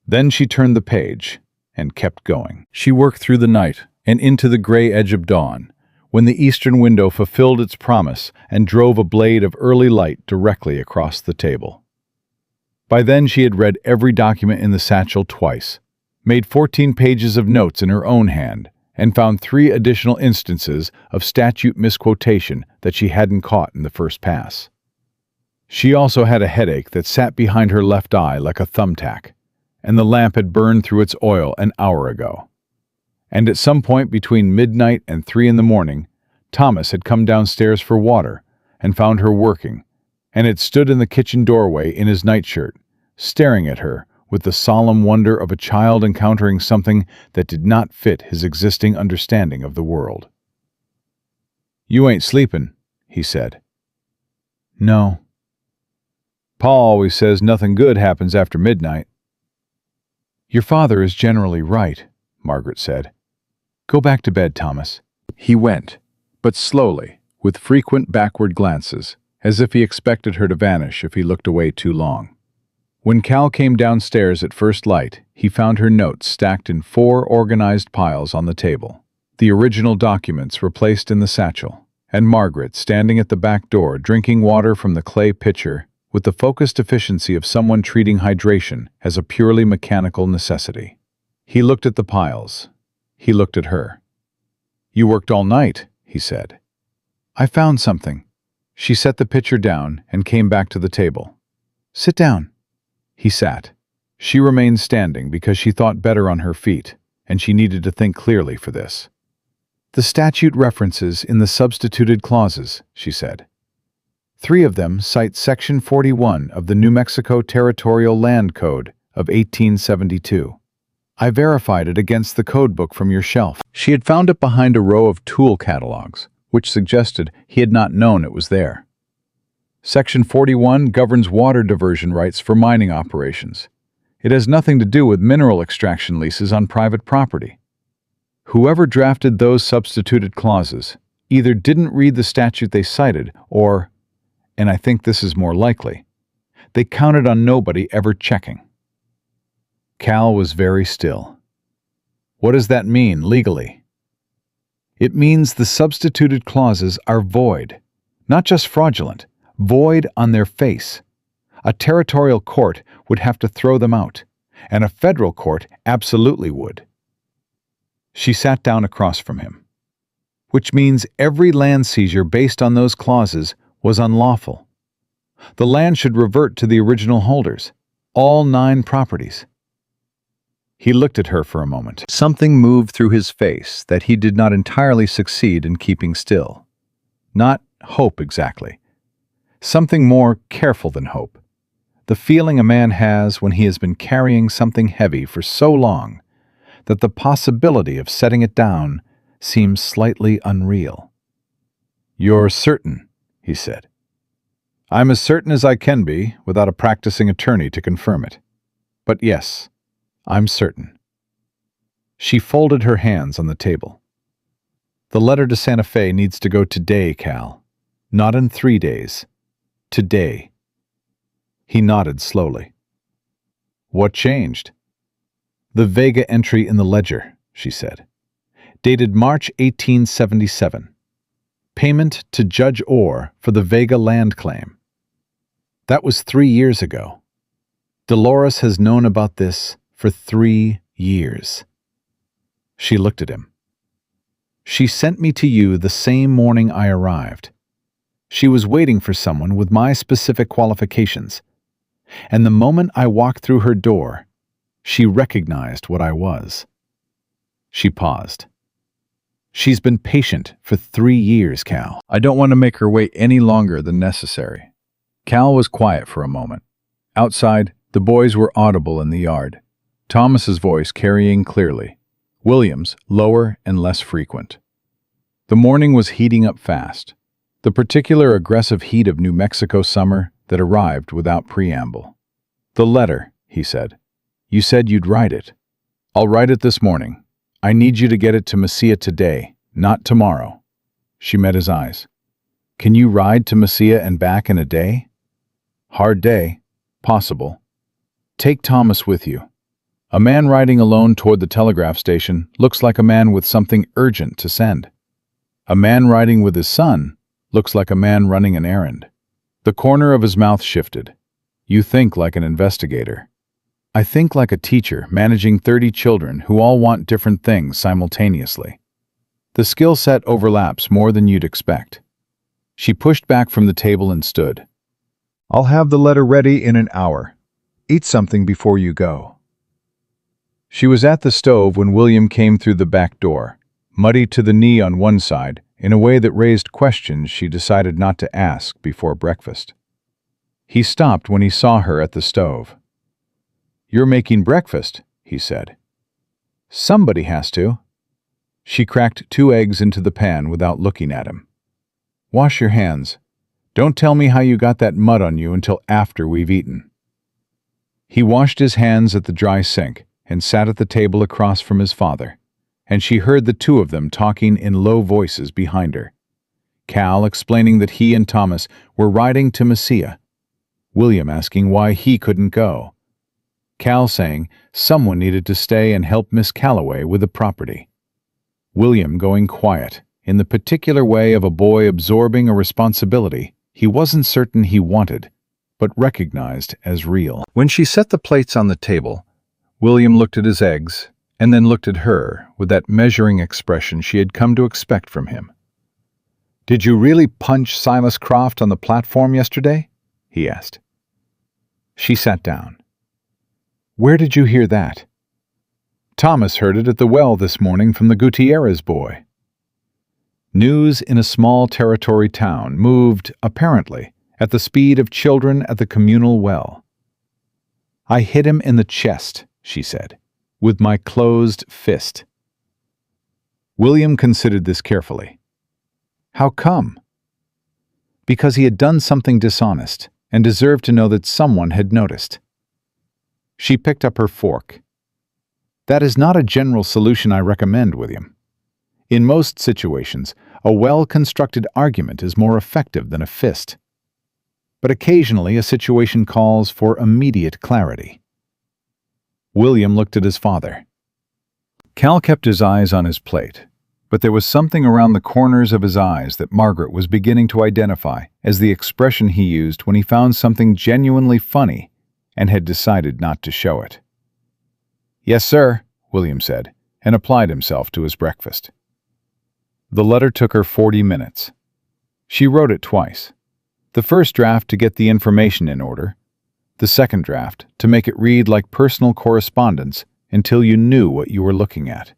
Then she turned the page and kept going. She worked through the night and into the gray edge of dawn, when the eastern window fulfilled its promise and drove a blade of early light directly across the table. By then she had read every document in the satchel twice, made 14 pages of notes in her own hand, and found 3 additional instances of statute misquotation that she hadn't caught in the first pass. She also had a headache that sat behind her left eye like a thumbtack, and the lamp had burned through its oil an hour ago. And at some point between midnight and 3 in the morning, Thomas had come downstairs for water and found her working, and had stood in the kitchen doorway in his nightshirt, staring at her with the solemn wonder of a child encountering something that did not fit his existing understanding of the world. "You ain't sleepin'," he said. "No." "Pa always says nothing good happens after midnight." "Your father is generally right," Margaret said. "Go back to bed, Thomas." He went, but slowly, with frequent backward glances, as if he expected her to vanish if he looked away too long. When Cal came downstairs at first light, he found her notes stacked in 4 organized piles on the table, the original documents replaced in the satchel, and Margaret standing at the back door drinking water from the clay pitcher with the focused efficiency of someone treating hydration as a purely mechanical necessity. He looked at the piles. He looked at her. "You worked all night," he said. "I found something." She set the pitcher down and came back to the table. "Sit down." He sat. She remained standing because she thought better on her feet, and she needed to think clearly for this. "The statute references in the substituted clauses," she said. 3 of them cite Section 41 of the New Mexico Territorial Land Code of 1872. I verified it against the code book from your shelf. She had found it behind a row of tool catalogs, which suggested he had not known it was there. Section 41 governs water diversion rights for mining operations. It has nothing to do with mineral extraction leases on private property. Whoever drafted those substituted clauses either didn't read the statute they cited or, and I think this is more likely, they counted on nobody ever checking. Cal was very still. "What does that mean legally?" "It means the substituted clauses are void, not just fraudulent, void on their face. A territorial court would have to throw them out, and a federal court absolutely would." She sat down across from him. "Which means every land seizure based on those clauses was unlawful. The land should revert to the original holders, all 9 properties." He looked at her for a moment. Something moved through his face that he did not entirely succeed in keeping still. Not hope exactly. Something more careful than hope. The feeling a man has when he has been carrying something heavy for so long that the possibility of setting it down seems slightly unreal. "You're certain," he said. "I'm as certain as I can be without a practicing attorney to confirm it. But yes, I'm certain." She folded her hands on the table. "The letter to Santa Fe needs to go today, Cal. Not in 3 days. Today." He nodded slowly. "What changed?" "The Vega entry in the ledger," she said. "Dated March 1877. Payment to Judge Orr for the Vega land claim. That was 3 years ago. Dolores has known about this for 3 years." She looked at him. "She sent me to you the same morning I arrived. She was waiting for someone with my specific qualifications, and the moment I walked through her door, she recognized what I was." She paused. "She's been patient for 3 years, Cal. I don't want to make her wait any longer than necessary." Cal was quiet for a moment. Outside, the boys were audible in the yard. Thomas's voice carrying clearly, William's lower and less frequent. The morning was heating up fast, the particular aggressive heat of New Mexico summer that arrived without preamble. "The letter," he said. "You said you'd write it." "I'll write it this morning. I need you to get it to Mesilla today, not tomorrow." She met his eyes. "Can you ride to Mesilla and back in a day?" "Hard day. Possible." "Take Thomas with you. A man riding alone toward the telegraph station looks like a man with something urgent to send. A man riding with his son looks like a man running an errand." The corner of his mouth shifted. "You think like an investigator." "I think like a teacher managing 30 children who all want different things simultaneously. The skill set overlaps more than you'd expect." She pushed back from the table and stood. "I'll have the letter ready in an hour. Eat something before you go." She was at the stove when William came through the back door, muddy to the knee on one side, in a way that raised questions she decided not to ask before breakfast. He stopped when he saw her at the stove. "You're making breakfast," he said. "Somebody has to." She cracked 2 eggs into the pan without looking at him. "Wash your hands. Don't tell me how you got that mud on you until after we've eaten." He washed his hands at the dry sink and sat at the table across from his father, and she heard the two of them talking in low voices behind her. Cal explaining that he and Thomas were riding to Mesilla, William asking why he couldn't go, Cal saying someone needed to stay and help Miss Calloway with the property. William going quiet, in the particular way of a boy absorbing a responsibility he wasn't certain he wanted, but recognized as real. When she set the plates on the table, William looked at his eggs, and then looked at her with that measuring expression she had come to expect from him. "Did you really punch Silas Croft on the platform yesterday?" he asked. She sat down. "Where did you hear that?" "Thomas heard it at the well this morning from the Gutierrez boy." News in a small territory town moved, apparently, at the speed of children at the communal well. "I hit him in the chest," she said, "with my closed fist." William considered this carefully. How come? Because he had done something dishonest and deserved to know that someone had noticed. She picked up her fork. "That is not a general solution I recommend, William. In most situations, a well-constructed argument is more effective than a fist. But occasionally a situation calls for immediate clarity." William looked at his father. Cal kept his eyes on his plate, but there was something around the corners of his eyes that Margaret was beginning to identify as the expression he used when he found something genuinely funny and had decided not to show it. "Yes, sir," William said, and applied himself to his breakfast. The letter took her 40 minutes. She wrote it twice. The first draft to get the information in order, the second draft to make it read like personal correspondence until you knew what you were looking at.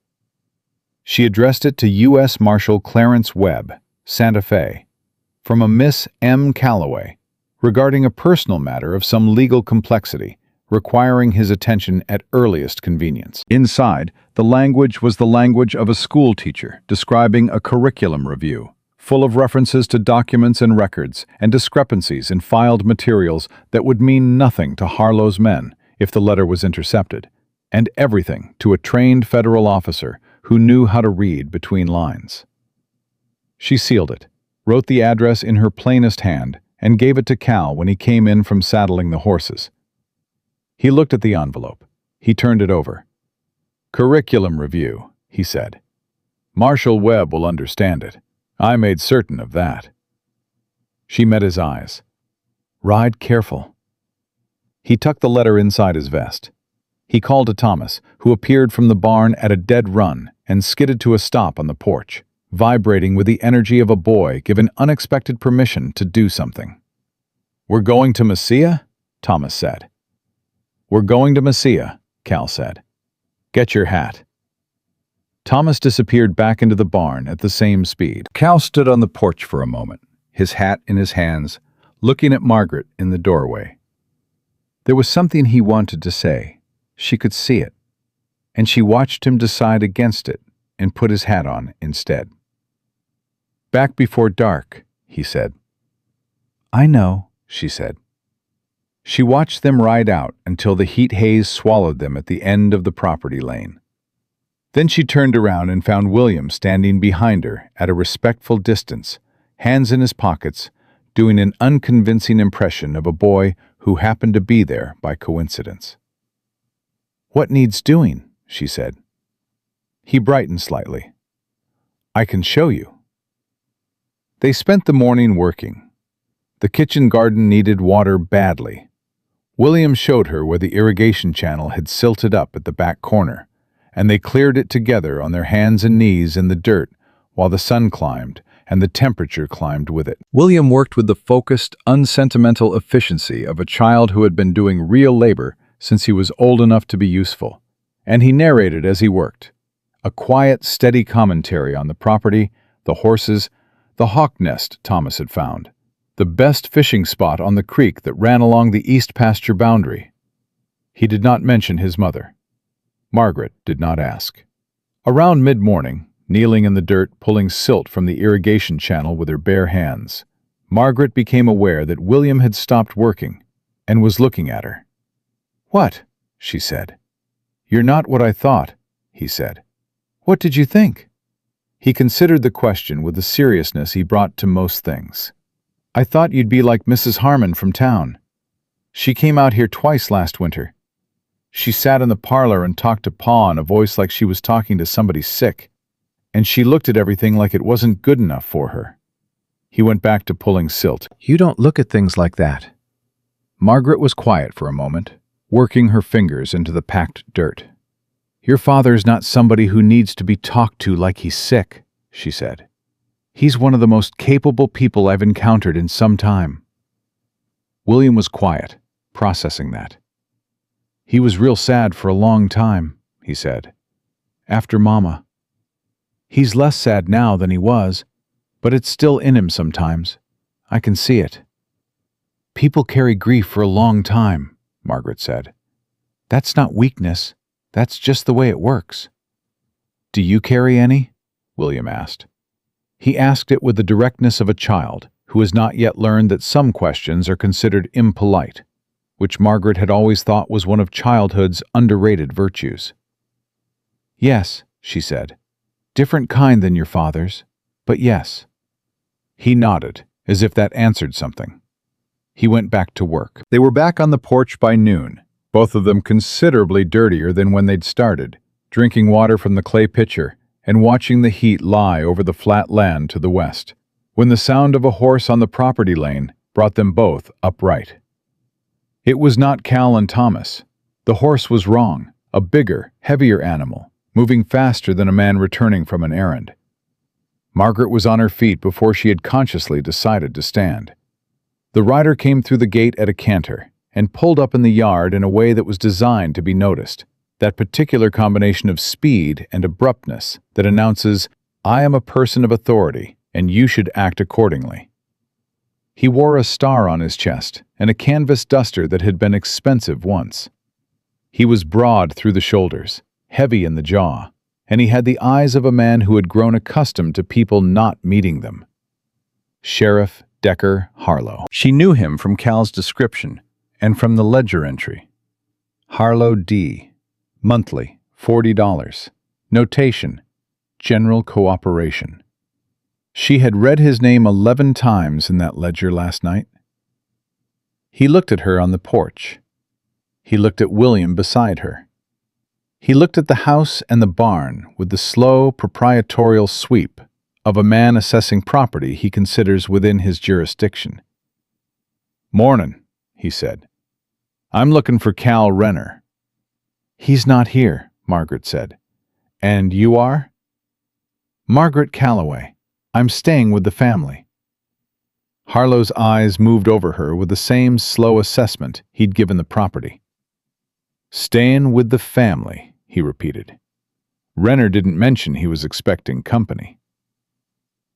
She addressed it to U.S. Marshal Clarence Webb, Santa Fe, from a Miss M. Calloway, regarding a personal matter of some legal complexity, requiring his attention at earliest convenience. Inside, the language was the language of a school teacher describing a curriculum review, full of references to documents and records and discrepancies in filed materials that would mean nothing to Harlow's men if the letter was intercepted, and everything to a trained federal officer who knew how to read between lines. She sealed it, wrote the address in her plainest hand, and gave it to Cal when he came in from saddling the horses. He looked at the envelope. He turned it over. "Curriculum review," he said. "Marshal Webb will understand it. I made certain of that." She met his eyes. "Ride careful." He tucked the letter inside his vest. He called to Thomas, who appeared from the barn at a dead run and skidded to a stop on the porch, vibrating with the energy of a boy given unexpected permission to do something. "We're going to Mesilla?" Thomas said. "We're going to Mesilla," Cal said. "Get your hat." Thomas disappeared back into the barn at the same speed. Cal stood on the porch for a moment, his hat in his hands, looking at Margaret in the doorway. There was something he wanted to say. She could see it, and she watched him decide against it and put his hat on instead. "Back before dark," he said. "I know," she said. She watched them ride out until the heat haze swallowed them at the end of the property lane. Then she turned around and found William standing behind her at a respectful distance, hands in his pockets, doing an unconvincing impression of a boy who happened to be there by coincidence. "What needs doing?" she said. He brightened slightly. "I can show you." They spent the morning working. The kitchen garden needed water badly. William showed her where the irrigation channel had silted up at the back corner, and they cleared it together on their hands and knees in the dirt while the sun climbed and the temperature climbed with it. William worked with the focused, unsentimental efficiency of a child who had been doing real labor since he was old enough to be useful, and he narrated as he worked. A quiet, steady commentary on the property, the horses, the hawk nest Thomas had found, the best fishing spot on the creek that ran along the east pasture boundary. He did not mention his mother. Margaret did not ask. Around mid-morning, kneeling in the dirt pulling silt from the irrigation channel with her bare hands, Margaret became aware that William had stopped working and was looking at her. "What?" she said. "You're not what I thought," he said. "What did you think?" He considered the question with the seriousness he brought to most things. "I thought you'd be like Mrs. Harmon from town. She came out here twice last winter. She sat in the parlor and talked to Pa in a voice like she was talking to somebody sick, and she looked at everything like it wasn't good enough for her." He went back to pulling silt. "You don't look at things like that." Margaret was quiet for a moment, working her fingers into the packed dirt. "Your father's not somebody who needs to be talked to like he's sick," she said. "He's one of the most capable people I've encountered in some time." William was quiet, processing that. "He was real sad for a long time," he said. "After Mama. He's less sad now than he was, but it's still in him sometimes. I can see it." "People carry grief for a long time," Margaret said. "That's not weakness. That's just the way it works." "Do you carry any?" William asked. He asked it with the directness of a child who has not yet learned that some questions are considered impolite, which Margaret had always thought was one of childhood's underrated virtues. "Yes," she said. "Different kind than your father's, but yes." He nodded, as if that answered something. He went back to work. They were back on the porch by noon, both of them considerably dirtier than when they'd started, drinking water from the clay pitcher and watching the heat lie over the flat land to the west, when the sound of a horse on the property lane brought them both upright. It was not Cal and Thomas. The horse was wrong, a bigger, heavier animal, moving faster than a man returning from an errand. Margaret was on her feet before she had consciously decided to stand. The rider came through the gate at a canter and pulled up in the yard in a way that was designed to be noticed, that particular combination of speed and abruptness that announces, "I am a person of authority, and you should act accordingly." He wore a star on his chest and a canvas duster that had been expensive once. He was broad through the shoulders, heavy in the jaw, and he had the eyes of a man who had grown accustomed to people not meeting them. Sheriff Decker Harlow. She knew him from Cal's description and from the ledger entry. Harlow D. Monthly, $40. Notation, General Cooperation. She had read his name 11 times in that ledger last night. He looked at her on the porch. He looked at William beside her. He looked at the house and the barn with the slow, proprietorial sweep of a man assessing property he considers within his jurisdiction. "Mornin'," he said. "I'm looking for Cal Renner." "He's not here," Margaret said. "And you are?" "Margaret Calloway. I'm staying with the family." Harlow's eyes moved over her with the same slow assessment he'd given the property. "Staying with the family," he repeated. Renner didn't mention he was expecting company.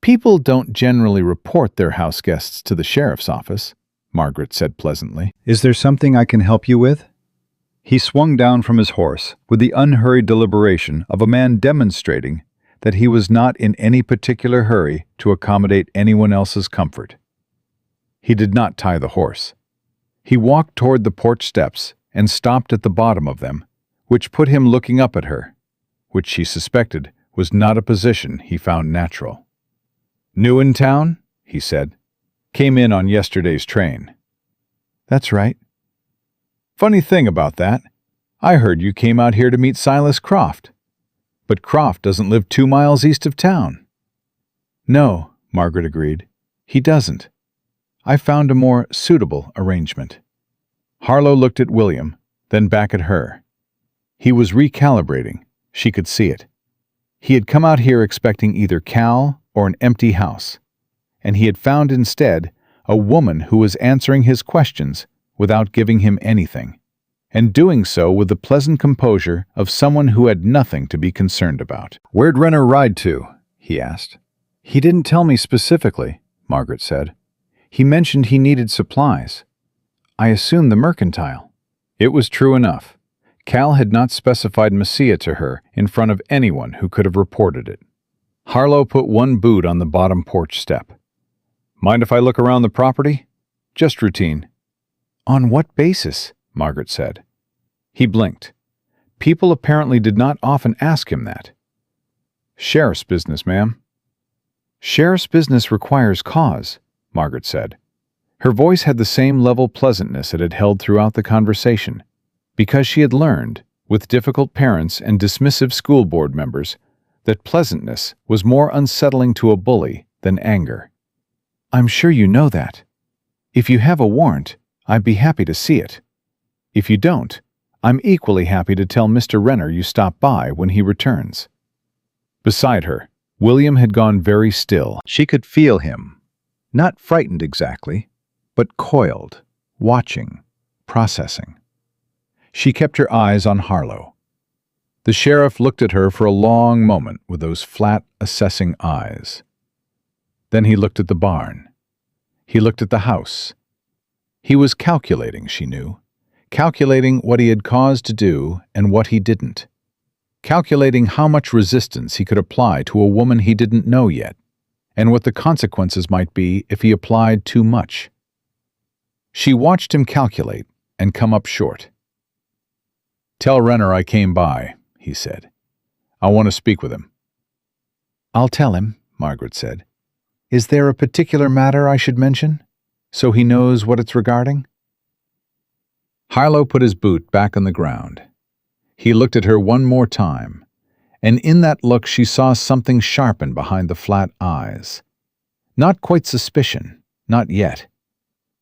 "People don't generally report their house guests to the sheriff's office," Margaret said pleasantly. "Is there something I can help you with?" He swung down from his horse with the unhurried deliberation of a man demonstrating that he was not in any particular hurry to accommodate anyone else's comfort. He did not tie the horse. He walked toward the porch steps and stopped at the bottom of them, which put him looking up at her, which she suspected was not a position he found natural. "New in town?" he said. "Came in on yesterday's train." "That's right." "Funny thing about that. I heard you came out here to meet Silas Croft. But Croft doesn't live 2 miles east of town." "No," Margaret agreed. "He doesn't. I found a more suitable arrangement." Harlow looked at William, then back at her. He was recalibrating. She could see it. He had come out here expecting either Cal or an empty house, and he had found instead a woman who was answering his questions without giving him anything, and doing so with the pleasant composure of someone who had nothing to be concerned about. "Where'd Renner ride to?" he asked. "He didn't tell me specifically," Margaret said. "He mentioned he needed supplies. I assumed the mercantile." It was true enough. Cal had not specified Messia to her in front of anyone who could have reported it. Harlow put one boot on the bottom porch step. "Mind if I look around the property? Just routine." "On what basis?" Margaret said. He blinked. People apparently did not often ask him that. "Sheriff's business, ma'am." "Sheriff's business requires cause," Margaret said. Her voice had the same level pleasantness it had held throughout the conversation, because she had learned, with difficult parents and dismissive school board members, that pleasantness was more unsettling to a bully than anger. "I'm sure you know that. If you have a warrant, I'd be happy to see it. If you don't, I'm equally happy to tell Mr. Renner you stopped by when he returns." Beside her, William had gone very still. She could feel him, not frightened exactly, but coiled, watching, processing. She kept her eyes on Harlow. The sheriff looked at her for a long moment with those flat, assessing eyes. Then he looked at the barn. He looked at the house. He was calculating, she knew. Calculating what he had caused to do and what he didn't. Calculating how much resistance he could apply to a woman he didn't know yet, and what the consequences might be if he applied too much. She watched him calculate and come up short. "Tell Renner I came by," he said. "I want to speak with him." "I'll tell him," Margaret said. "Is there a particular matter I should mention, so he knows what it's regarding?" Harlow put his boot back on the ground. He looked at her one more time, and in that look she saw something sharpen behind the flat eyes. Not quite suspicion, not yet,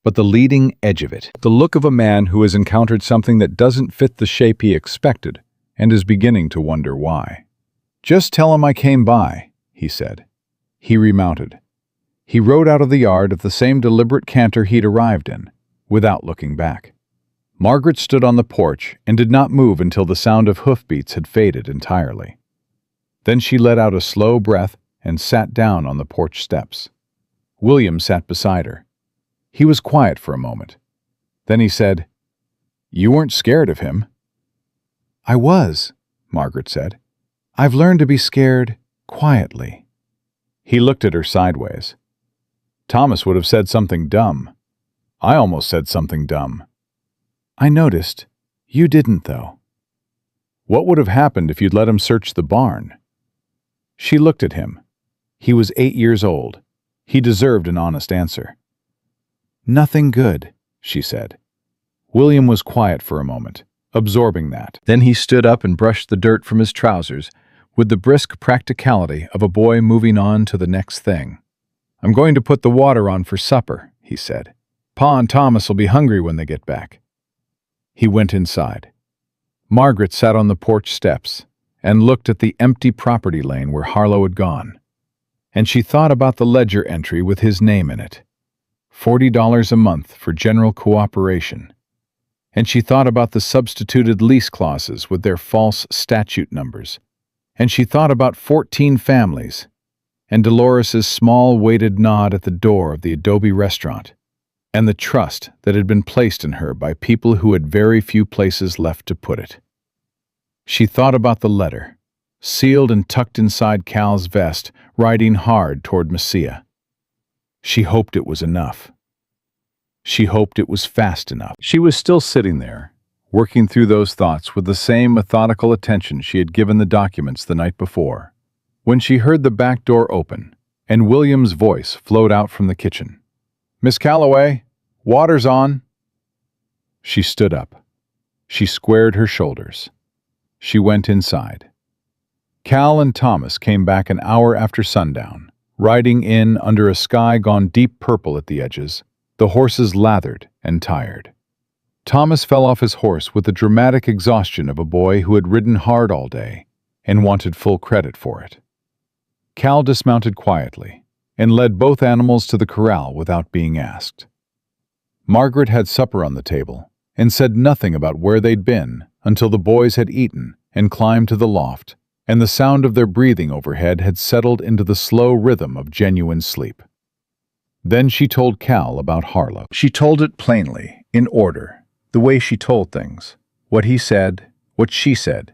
but the leading edge of it. The look of a man who has encountered something that doesn't fit the shape he expected and is beginning to wonder why. "Just tell him I came by," he said. He remounted. He rode out of the yard at the same deliberate canter he'd arrived in, without looking back. Margaret stood on the porch and did not move until the sound of hoofbeats had faded entirely. Then she let out a slow breath and sat down on the porch steps. William sat beside her. He was quiet for a moment. Then he said, "You weren't scared of him." "I was," Margaret said. "I've learned to be scared quietly." He looked at her sideways. "Thomas would have said something dumb. I almost said something dumb." "I noticed. You didn't, though." "What would have happened if you'd let him search the barn?" She looked at him. He was 8 years old. He deserved an honest answer. "Nothing good," she said. William was quiet for a moment, absorbing that. Then he stood up and brushed the dirt from his trousers with the brisk practicality of a boy moving on to the next thing. "I'm going to put the water on for supper," he said. "Pa and Thomas will be hungry when they get back." He went inside. Margaret sat on the porch steps and looked at the empty property lane where Harlow had gone. And she thought about the ledger entry with his name in it. $40 a month for general cooperation. And she thought about the substituted lease clauses with their false statute numbers. And she thought about 14 families, and Dolores's small weighted nod at the door of the adobe restaurant, and the trust that had been placed in her by people who had very few places left to put it. She thought about the letter, sealed and tucked inside Cal's vest, riding hard toward Messia. She hoped it was enough. She hoped it was fast enough. She was still sitting there, working through those thoughts with the same methodical attention she had given the documents the night before, when she heard the back door open, and William's voice flowed out from the kitchen. "Miss Calloway, water's on." She stood up. She squared her shoulders. She went inside. Cal and Thomas came back an hour after sundown, riding in under a sky gone deep purple at the edges, the horses lathered and tired. Thomas fell off his horse with the dramatic exhaustion of a boy who had ridden hard all day and wanted full credit for it. Cal dismounted quietly and led both animals to the corral without being asked. Margaret had supper on the table, and said nothing about where they'd been until the boys had eaten and climbed to the loft, and the sound of their breathing overhead had settled into the slow rhythm of genuine sleep. Then she told Cal about Harlow. She told it plainly, in order, the way she told things, what he said, what she said,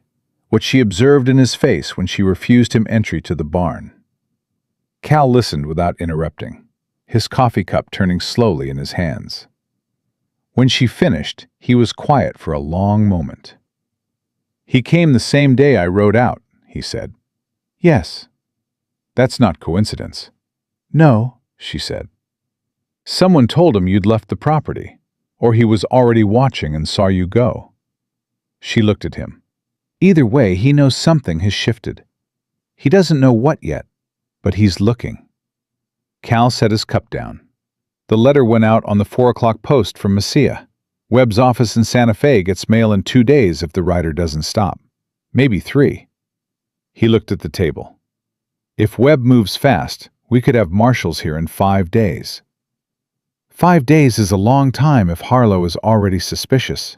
what she observed in his face when she refused him entry to the barn. Cal listened without interrupting, his coffee cup turning slowly in his hands. When she finished, he was quiet for a long moment. "He came the same day I rode out," he said. "Yes." "That's not coincidence." "No," she said. "Someone told him you'd left the property, or he was already watching and saw you go." She looked at him. "Either way, he knows something has shifted. He doesn't know what yet, but he's looking." Cal set his cup down. The letter went out on the 4 o'clock post from Mesilla. Webb's office in Santa Fe gets mail in 2 days if the rider doesn't stop. Maybe 3. He looked at the table. If Webb moves fast, we could have marshals here in 5 days. 5 days is a long time if Harlow is already suspicious.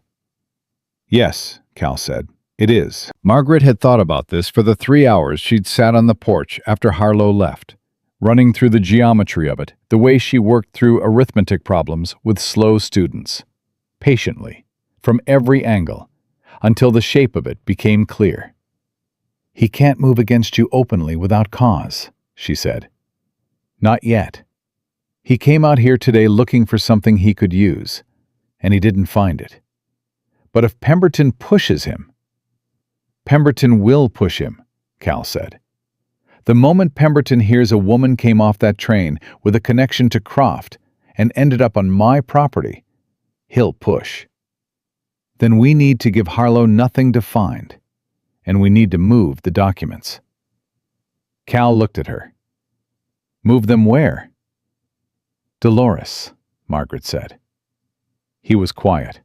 "Yes," Cal said, "it is." Margaret had thought about this for the 3 hours she'd sat on the porch after Harlow left, running through the geometry of it, the way she worked through arithmetic problems with slow students, patiently, from every angle, until the shape of it became clear. "He can't move against you openly without cause," she said. "Not yet. He came out here today looking for something he could use, and he didn't find it. But if Pemberton pushes him—" "Pemberton will push him," Cal said. "The moment Pemberton hears a woman came off that train with a connection to Croft and ended up on my property, he'll push. Then we need to give Harlow nothing to find, and we need to move the documents." Cal looked at her. "Move them where?" "Dolores," Margaret said. He was quiet.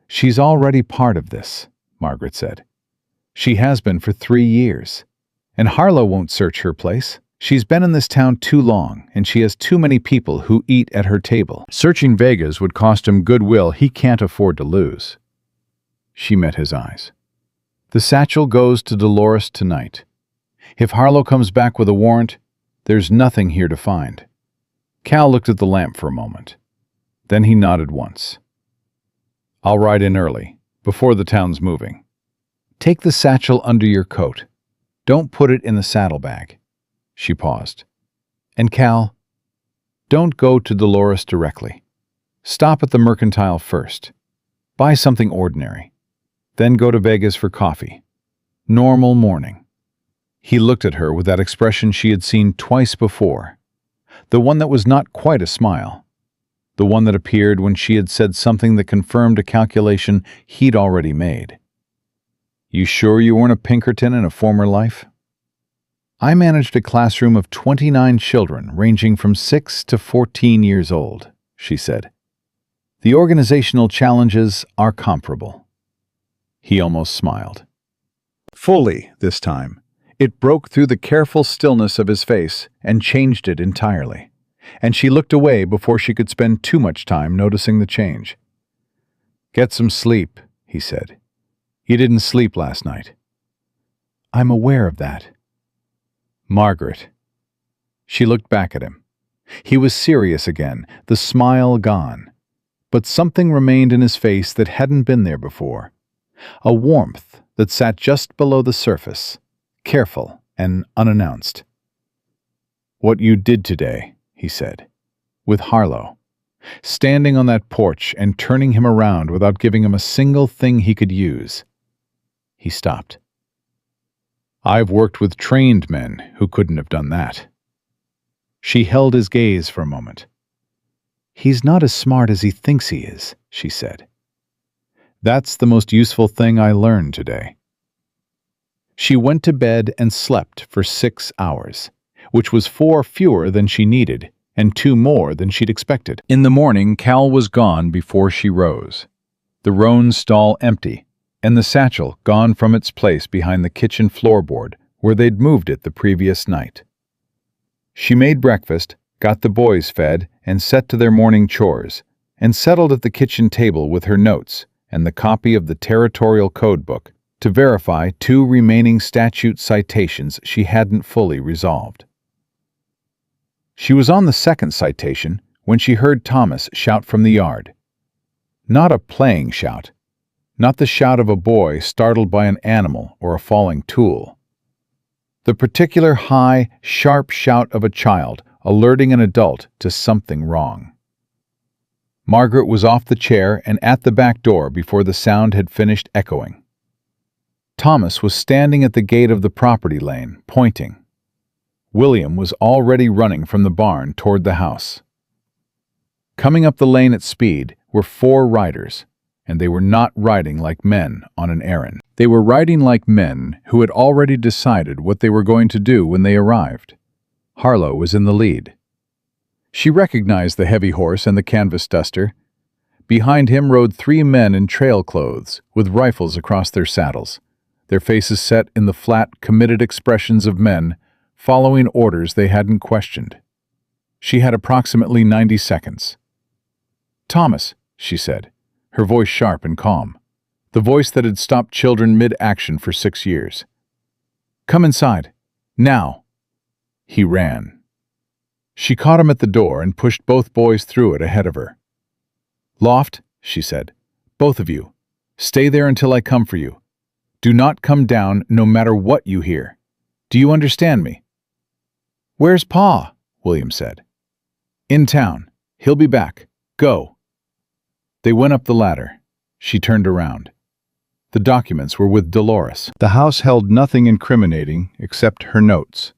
"She's already part of this," Margaret said. "She has been for 3 years. And Harlow won't search her place. She's been in this town too long, and she has too many people who eat at her table. Searching Vegas would cost him goodwill he can't afford to lose." She met his eyes. "The satchel goes to Dolores tonight. If Harlow comes back with a warrant, there's nothing here to find." Cal looked at the lamp for a moment. Then he nodded once. "I'll ride in early, before the town's moving. Take the satchel under your coat. Don't put it in the saddlebag." She paused. "And Cal, don't go to Dolores directly. Stop at the Mercantile first. Buy something ordinary. Then go to Vegas for coffee. Normal morning." He looked at her with that expression she had seen twice before, the one that was not quite a smile, the one that appeared when she had said something that confirmed a calculation he'd already made. "You sure you weren't a Pinkerton in a former life?" "I managed a classroom of 29 children ranging from 6 to 14 years old," she said. "The organizational challenges are comparable." He almost smiled. Fully, this time. It broke through the careful stillness of his face and changed it entirely, and she looked away before she could spend too much time noticing the change. "Get some sleep," he said. "You didn't sleep last night." "I'm aware of that." "Margaret." She looked back at him. He was serious again, the smile gone. But something remained in his face that hadn't been there before. A warmth that sat just below the surface, careful and unannounced. "What you did today," he said, "with Harlow, standing on that porch and turning him around without giving him a single thing he could use." He stopped. "I've worked with trained men who couldn't have done that." She held his gaze for a moment. "He's not as smart as he thinks he is," she said. "That's the most useful thing I learned today." She went to bed and slept for 6 hours, which was 4 fewer than she needed and 2 more than she'd expected. In the morning, Cal was gone before she rose, the roan stall empty, and the satchel gone from its place behind the kitchen floorboard where they'd moved it the previous night. She made breakfast, got the boys fed, and set to their morning chores, and settled at the kitchen table with her notes and the copy of the Territorial Code Book to verify 2 remaining statute citations she hadn't fully resolved. She was on the 2nd citation when she heard Thomas shout from the yard. Not a playing shout, not the shout of a boy startled by an animal or a falling tool. The particular high, sharp shout of a child alerting an adult to something wrong. Margaret was off the chair and at the back door before the sound had finished echoing. Thomas was standing at the gate of the property lane, pointing. William was already running from the barn toward the house. Coming up the lane at speed were 4 riders, and they were not riding like men on an errand. They were riding like men who had already decided what they were going to do when they arrived. Harlow was in the lead. She recognized the heavy horse and the canvas duster. Behind him rode 3 men in trail clothes, with rifles across their saddles, their faces set in the flat, committed expressions of men following orders they hadn't questioned. She had approximately 90 seconds. "Thomas," she said, her voice sharp and calm, the voice that had stopped children mid-action for 6 years. "Come inside. Now." He ran. She caught him at the door and pushed both boys through it ahead of her. "Loft," she said, "both of you. Stay there until I come for you. Do not come down no matter what you hear. Do you understand me?" "Where's Pa?" William said. "In town. He'll be back. Go." They went up the ladder. She turned around. The documents were with Dolores. The house held nothing incriminating except her notes,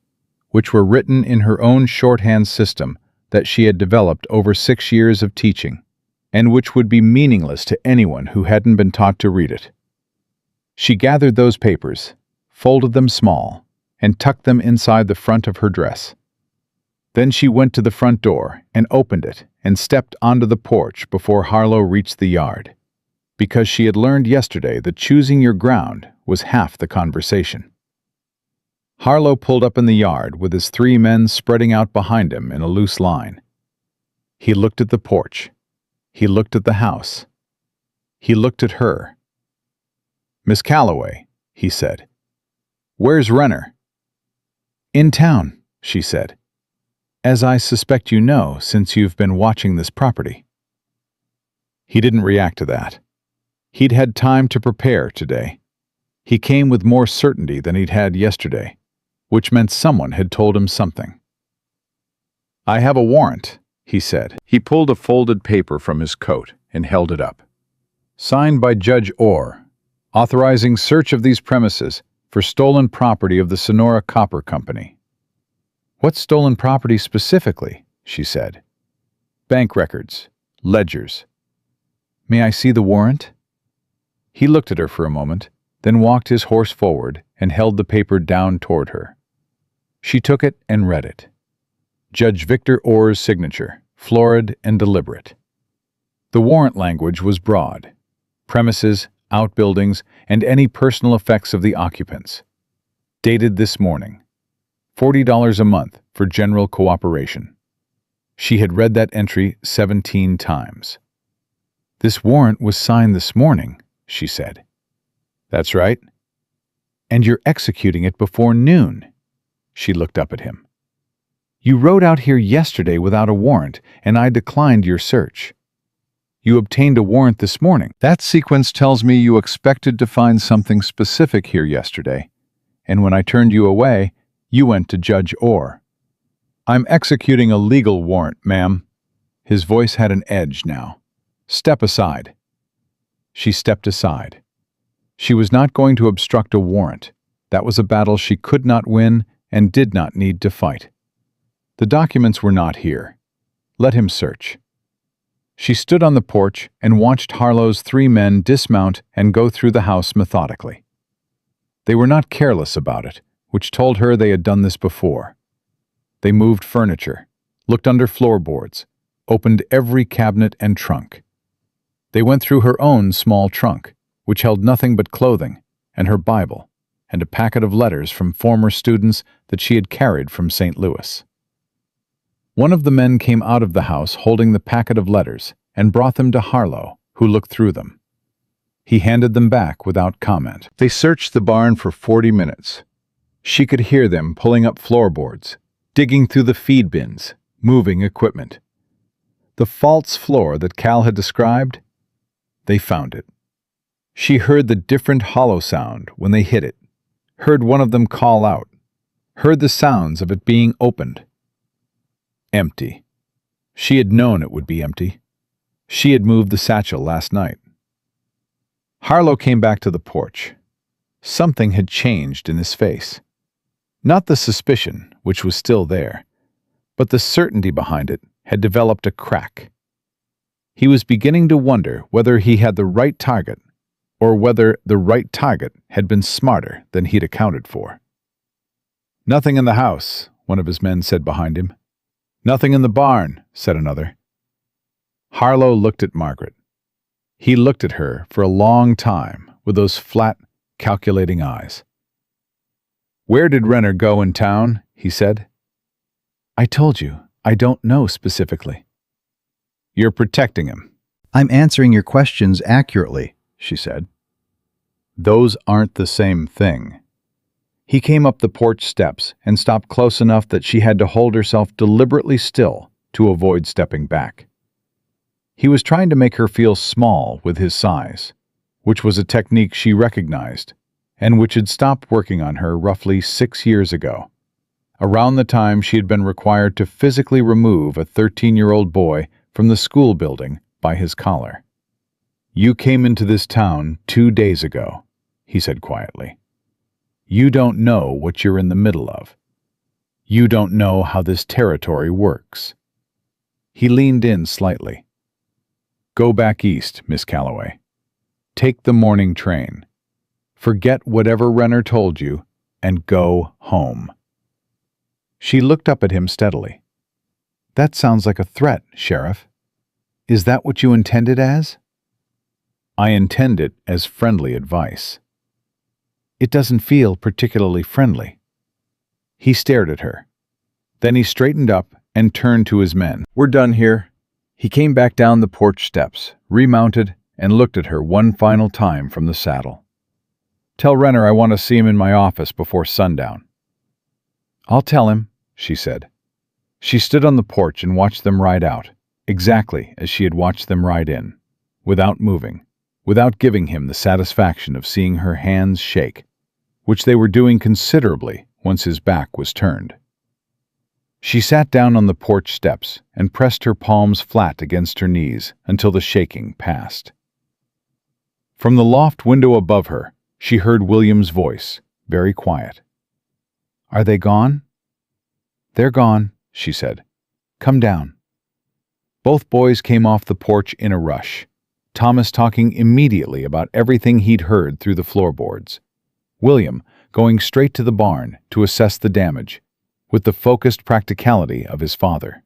which were written in her own shorthand system that she had developed over 6 years of teaching, and which would be meaningless to anyone who hadn't been taught to read it. She gathered those papers, folded them small, and tucked them inside the front of her dress. Then she went to the front door and opened it and stepped onto the porch before Harlow reached the yard, because she had learned yesterday that choosing your ground was half the conversation. Harlow pulled up in the yard with his 3 men spreading out behind him in a loose line. He looked at the porch. He looked at the house. He looked at her. "Miss Calloway," he said. "Where's Renner?" "In town," she said. "As I suspect you know, since you've been watching this property." He didn't react to that. He'd had time to prepare today. He came with more certainty than he'd had yesterday, which meant someone had told him something. "I have a warrant," he said. He pulled a folded paper from his coat and held it up. "Signed by Judge Orr, authorizing search of these premises for stolen property of the Sonora Copper Company." "What stolen property specifically?" she said. "Bank records, ledgers." "May I see the warrant?" He looked at her for a moment, then walked his horse forward and held the paper down toward her. She took it and read it. Judge Victor Orr's signature, florid and deliberate. The warrant language was broad. Premises, outbuildings, and any personal effects of the occupants. Dated this morning. $40 a month for general cooperation. She had read that entry 17 times. "This warrant was signed this morning," she said. "That's right." "And you're executing it before noon." She looked up at him. "You rode out here yesterday without a warrant, and I declined your search. You obtained a warrant this morning. That sequence tells me you expected to find something specific here yesterday, and when I turned you away, you went to Judge Orr." "I'm executing a legal warrant, ma'am." His voice had an edge now. "Step aside." She stepped aside. She was not going to obstruct a warrant. That was a battle she could not win and did not need to fight. The documents were not here. Let him search. She stood on the porch and watched Harlow's 3 men dismount and go through the house methodically. They were not careless about it, which told her they had done this before. They moved furniture, looked under floorboards, opened every cabinet and trunk. They went through her own small trunk, which held nothing but clothing, and her Bible, and a packet of letters from former students that she had carried from St. Louis. One of the men came out of the house holding the packet of letters and brought them to Harlow, who looked through them. He handed them back without comment. They searched the barn for 40 minutes. She could hear them pulling up floorboards, digging through the feed bins, moving equipment. The false floor that Cal had described, they found it. She heard the different hollow sound when they hit it, heard one of them call out, heard the sounds of it being opened. Empty. She had known it would be empty. She had moved the satchel last night. Harlow came back to the porch. Something had changed in his face. Not the suspicion, which was still there, but the certainty behind it had developed a crack. He was beginning to wonder whether he had the right target, or whether the right target had been smarter than he'd accounted for. "Nothing in the house," one of his men said behind him. "Nothing in the barn," said another. Harlow looked at Margaret. He looked at her for a long time with those flat, calculating eyes. "Where did Renner go in town?" he said. "I told you, I don't know specifically." "You're protecting him." "I'm answering your questions accurately," she said. "Those aren't the same thing." He came up the porch steps and stopped close enough that she had to hold herself deliberately still to avoid stepping back. He was trying to make her feel small with his size, which was a technique she recognized, and which had stopped working on her roughly 6 years ago, around the time she had been required to physically remove a 13-year-old boy from the school building by his collar. "You came into this town 2 days ago," he said quietly. "You don't know what you're in the middle of. You don't know how this territory works." He leaned in slightly. "Go back east, Miss Calloway. Take the morning train. Forget whatever Renner told you, and go home." She looked up at him steadily. "That sounds like a threat, Sheriff. Is that what you intended as?" "I intend it as friendly advice." "It doesn't feel particularly friendly." He stared at her. Then he straightened up and turned to his men. "We're done here." He came back down the porch steps, remounted, and looked at her one final time from the saddle. "Tell Renner I want to see him in my office before sundown." "I'll tell him," she said. She stood on the porch and watched them ride out, exactly as she had watched them ride in, without moving, without giving him the satisfaction of seeing her hands shake, which they were doing considerably once his back was turned. She sat down on the porch steps and pressed her palms flat against her knees until the shaking passed. From the loft window above her, she heard William's voice, very quiet. "Are they gone?" "They're gone," she said. "Come down." Both boys came off the porch in a rush, Thomas talking immediately about everything he'd heard through the floorboards. William going straight to the barn to assess the damage, with the focused practicality of his father.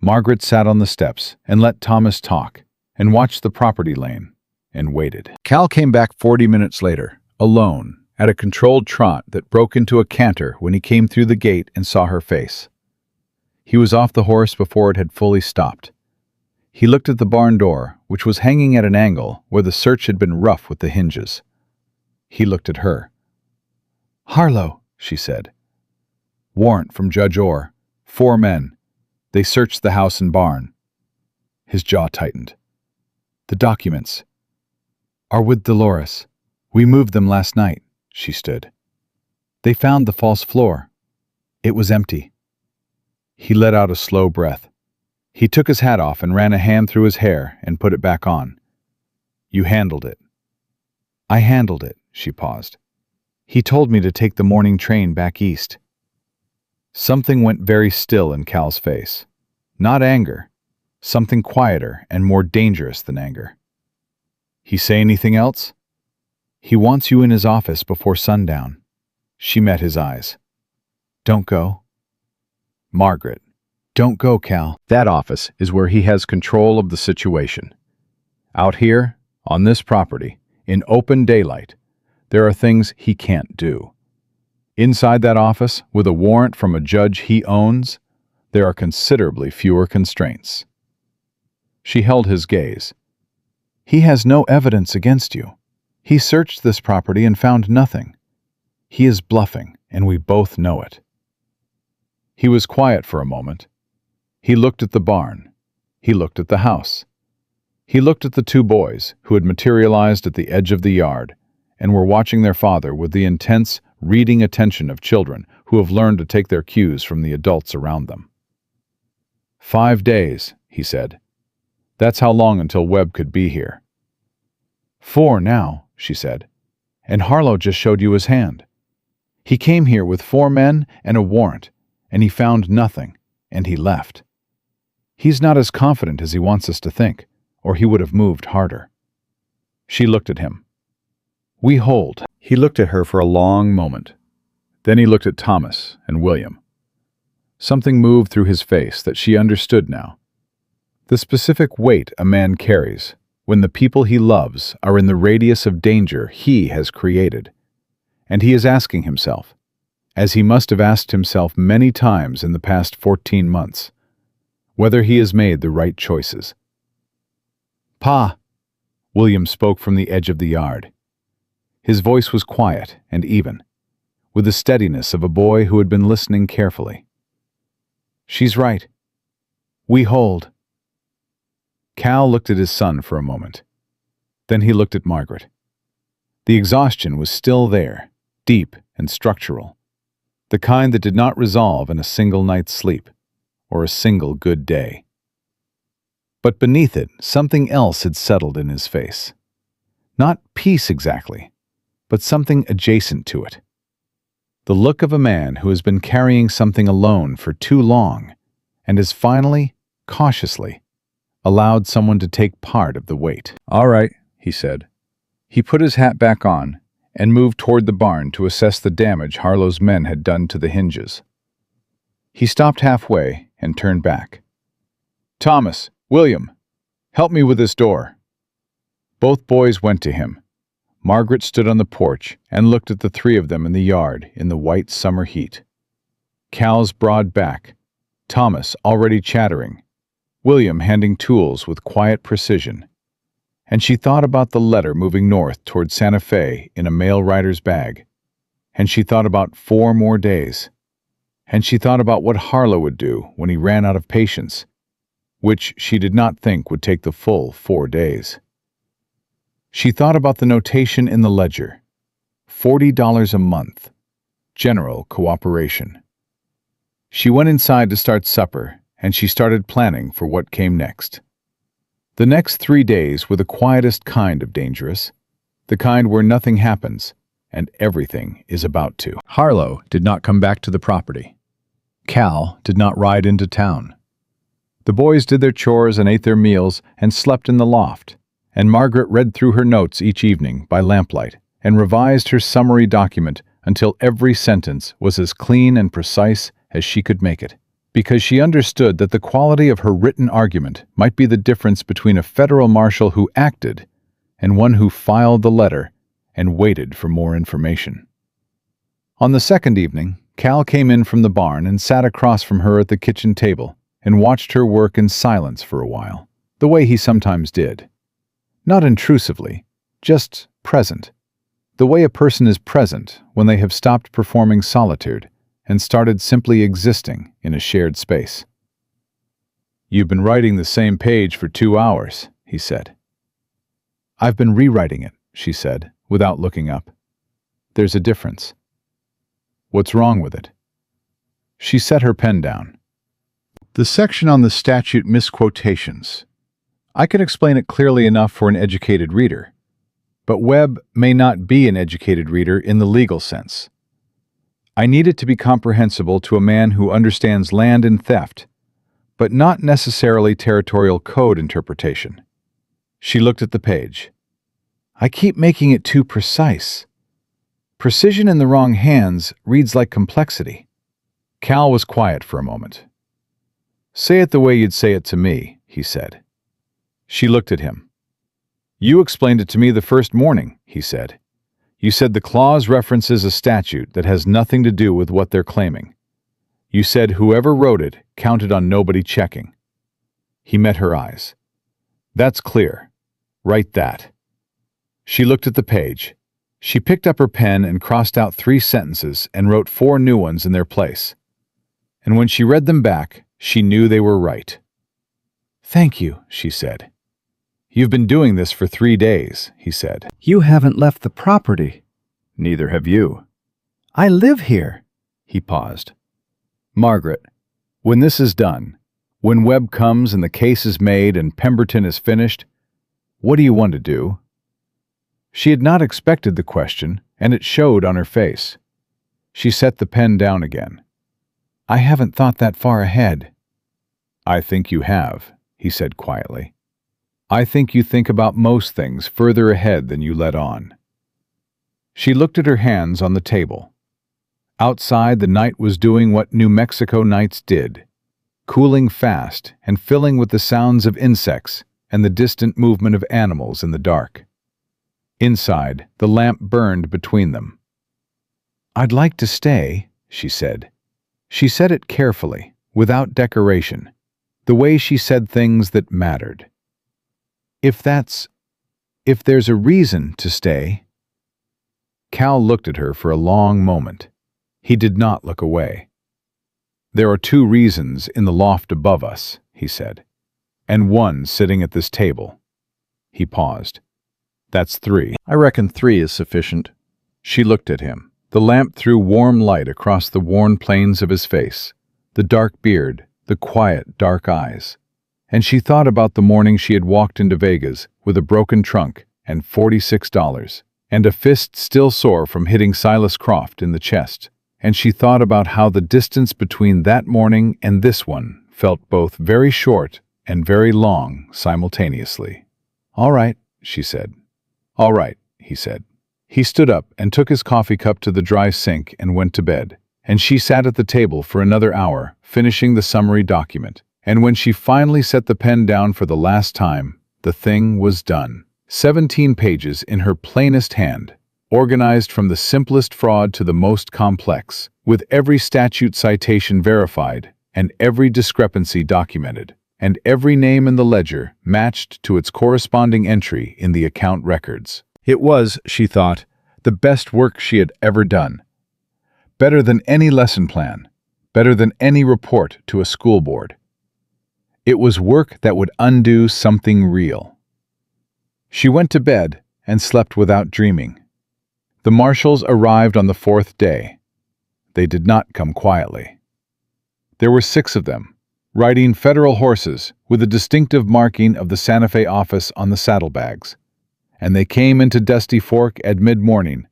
Margaret sat on the steps and let Thomas talk, and watched the property lane, and waited. Cal came back 40 minutes later, alone, at a controlled trot that broke into a canter when he came through the gate and saw her face. He was off the horse before it had fully stopped. He looked at the barn door, which was hanging at an angle where the search had been rough with the hinges. He looked at her. "Harlow," she said. "Warrant from Judge Orr. 4 men. They searched the house and barn." His jaw tightened. "The documents are with Dolores. We moved them last night," she stood. "They found the false floor. It was empty." He let out a slow breath. He took his hat off and ran a hand through his hair and put it back on. "You handled it." "I handled it," she paused. "He told me to take the morning train back east." Something went very still in Cal's face. Not anger. Something quieter and more dangerous than anger. "He say anything else?" "He wants you in his office before sundown." She met his eyes. "Don't go." "Margaret." "Don't go, Cal. That office is where he has control of the situation. Out here, on this property, in open daylight, there are things he can't do. Inside that office, with a warrant from a judge he owns, there are considerably fewer constraints." She held his gaze. "He has no evidence against you. He searched this property and found nothing. He is bluffing, and we both know it." He was quiet for a moment. He looked at the barn. He looked at the house. He looked at the two boys who had materialized at the edge of the yard and were watching their father with the intense, reading attention of children who have learned to take their cues from the adults around them. 5 days, he said. That's how long until Webb could be here. 4 now, she said. And Harlow just showed you his hand. He came here with 4 men and a warrant, and he found nothing, and he left. He's not as confident as he wants us to think, or he would have moved harder. She looked at him. We hold. He looked at her for a long moment. Then he looked at Thomas and William. Something moved through his face that she understood now. The specific weight a man carries when the people he loves are in the radius of danger he has created. And he is asking himself, as he must have asked himself many times in the past 14 months, whether he has made the right choices. "Pa," William spoke from the edge of the yard. His voice was quiet and even, with the steadiness of a boy who had been listening carefully. "She's right. We hold." Cal looked at his son for a moment. Then he looked at Margaret. The exhaustion was still there, deep and structural, the kind that did not resolve in a single night's sleep or a single good day. But beneath it, something else had settled in his face. Not peace exactly, but something adjacent to it. The look of a man who has been carrying something alone for too long and has finally, cautiously, allowed someone to take part of the weight. "All right," he said. He put his hat back on and moved toward the barn to assess the damage Harlow's men had done to the hinges. He stopped halfway and turned back. "Thomas, William, help me with this door." Both boys went to him. Margaret stood on the porch and looked at the 3 of them in the yard in the white summer heat. Cal's broad back, Thomas already chattering, William handing tools with quiet precision. And she thought about the letter moving north toward Santa Fe in a mail rider's bag. And she thought about 4 more days. And she thought about what Harlow would do when he ran out of patience, which she did not think would take the full 4 days. She thought about the notation in the ledger, $40 a month, general cooperation. She went inside to start supper, and she started planning for what came next. The next 3 days were the quietest kind of dangerous, the kind where nothing happens and everything is about to. Harlow did not come back to the property. Cal did not ride into town. The boys did their chores and ate their meals and slept in the loft, and Margaret read through her notes each evening by lamplight and revised her summary document until every sentence was as clean and precise as she could make it, because she understood that the quality of her written argument might be the difference between a federal marshal who acted and one who filed the letter and waited for more information. On the second evening, Cal came in from the barn and sat across from her at the kitchen table and watched her work in silence for a while, the way he sometimes did. Not intrusively, just present, the way a person is present when they have stopped performing solitude and started simply existing in a shared space. "You've been writing the same page for 2 hours, he said. "I've been rewriting it," she said, without looking up. "There's a difference." "What's wrong with it?" She set her pen down. "The section on the statute misquotations. I can explain it clearly enough for an educated reader, but Webb may not be an educated reader in the legal sense. I need it to be comprehensible to a man who understands land and theft, but not necessarily territorial code interpretation." She looked at the page. "I keep making it too precise. Precision in the wrong hands reads like complexity." Cal was quiet for a moment. "Say it the way you'd say it to me," he said. She looked at him. "You explained it to me the first morning," he said. "You said the clause references a statute that has nothing to do with what they're claiming. You said whoever wrote it counted on nobody checking." He met her eyes. That's clear. Write that. She looked at the page. She picked up her pen and crossed out 3 sentences and wrote 4 new ones in their place. And when she read them back, she knew they were right. "Thank you," she said. "You've been doing this for 3 days," he said. "You haven't left the property." "Neither have you." "I live here." He paused. "Margaret, when this is done, when Webb comes and the case is made and Pemberton is finished, what do you want to do?" She had not expected the question, and it showed on her face. She set the pen down again. "I haven't thought that far ahead." "I think you have," he said quietly. "I think you think about most things further ahead than you let on." She looked at her hands on the table. Outside, the night was doing what New Mexico nights did, cooling fast and filling with the sounds of insects and the distant movement of animals in the dark. Inside, the lamp burned between them. "I'd like to stay," she said. She said it carefully, without decoration, the way she said things that mattered. If there's a reason to stay." Cal looked at her for a long moment. He did not look away. "There are 2 reasons in the loft above us," he said, "and 1 sitting at this table." He paused. "That's 3. "I reckon 3 is sufficient." She looked at him. The lamp threw warm light across the worn planes of his face, the dark beard, the quiet, dark eyes. And she thought about the morning she had walked into Vegas with a broken trunk and $46, and a fist still sore from hitting Silas Croft in the chest. And she thought about how the distance between that morning and this one felt both very short and very long simultaneously. "All right," she said. "All right," he said. He stood up and took his coffee cup to the dry sink and went to bed. And she sat at the table for another hour, finishing the summary document. And when she finally set the pen down for the last time, the thing was done. 17 pages in her plainest hand, organized from the simplest fraud to the most complex, with every statute citation verified, and every discrepancy documented, and every name in the ledger matched to its corresponding entry in the account records. It was, she thought, the best work she had ever done. Better than any lesson plan, better than any report to a school board. It was work that would undo something real. She went to bed and slept without dreaming. The marshals arrived on the 4th day. They did not come quietly. There were 6 of them, riding federal horses with a distinctive marking of the Santa Fe office on the saddlebags. And they came into Dusty Fork at mid-morning,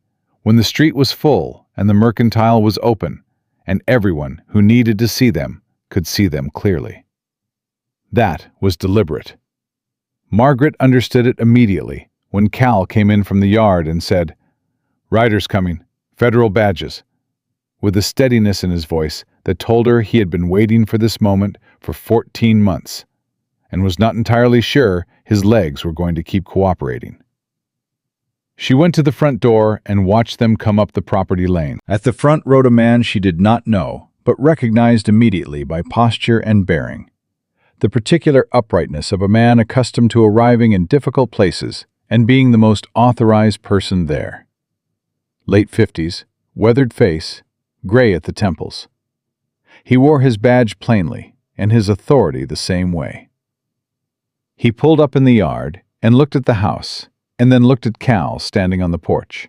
when the street was full and the mercantile was open, and everyone who needed to see them could see them clearly. That was deliberate. Margaret understood it immediately when Cal came in from the yard and said, "Riders coming, federal badges," with a steadiness in his voice that told her he had been waiting for this moment for 14 months, and was not entirely sure his legs were going to keep cooperating. She went to the front door and watched them come up the property lane. At the front rode a man she did not know, but recognized immediately by posture and bearing. The particular uprightness of a man accustomed to arriving in difficult places and being the most authorized person there. Late 50s, weathered face, gray at the temples. He wore his badge plainly, and his authority the same way. He pulled up in the yard and looked at the house, and then looked at Cal standing on the porch.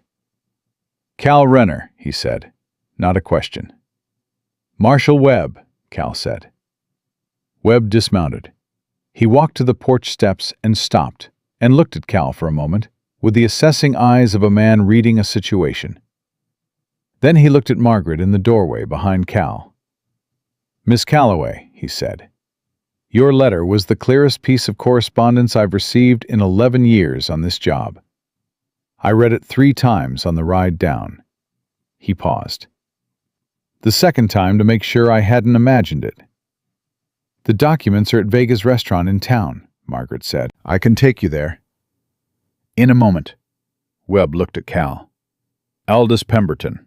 "Cal Renner," he said, not a question. "Marshal Webb," Cal said. Webb dismounted. He walked to the porch steps and stopped, and looked at Cal for a moment, with the assessing eyes of a man reading a situation. Then he looked at Margaret in the doorway behind Cal. "Miss Calloway," he said, "your letter was the clearest piece of correspondence I've received in 11 years on this job. I read it 3 times on the ride down." He paused. "The second time to make sure I hadn't imagined it." "The documents are at Vega's restaurant in town," Margaret said. "I can take you there." "In a moment." Webb looked at Cal. "Aldous Pemberton,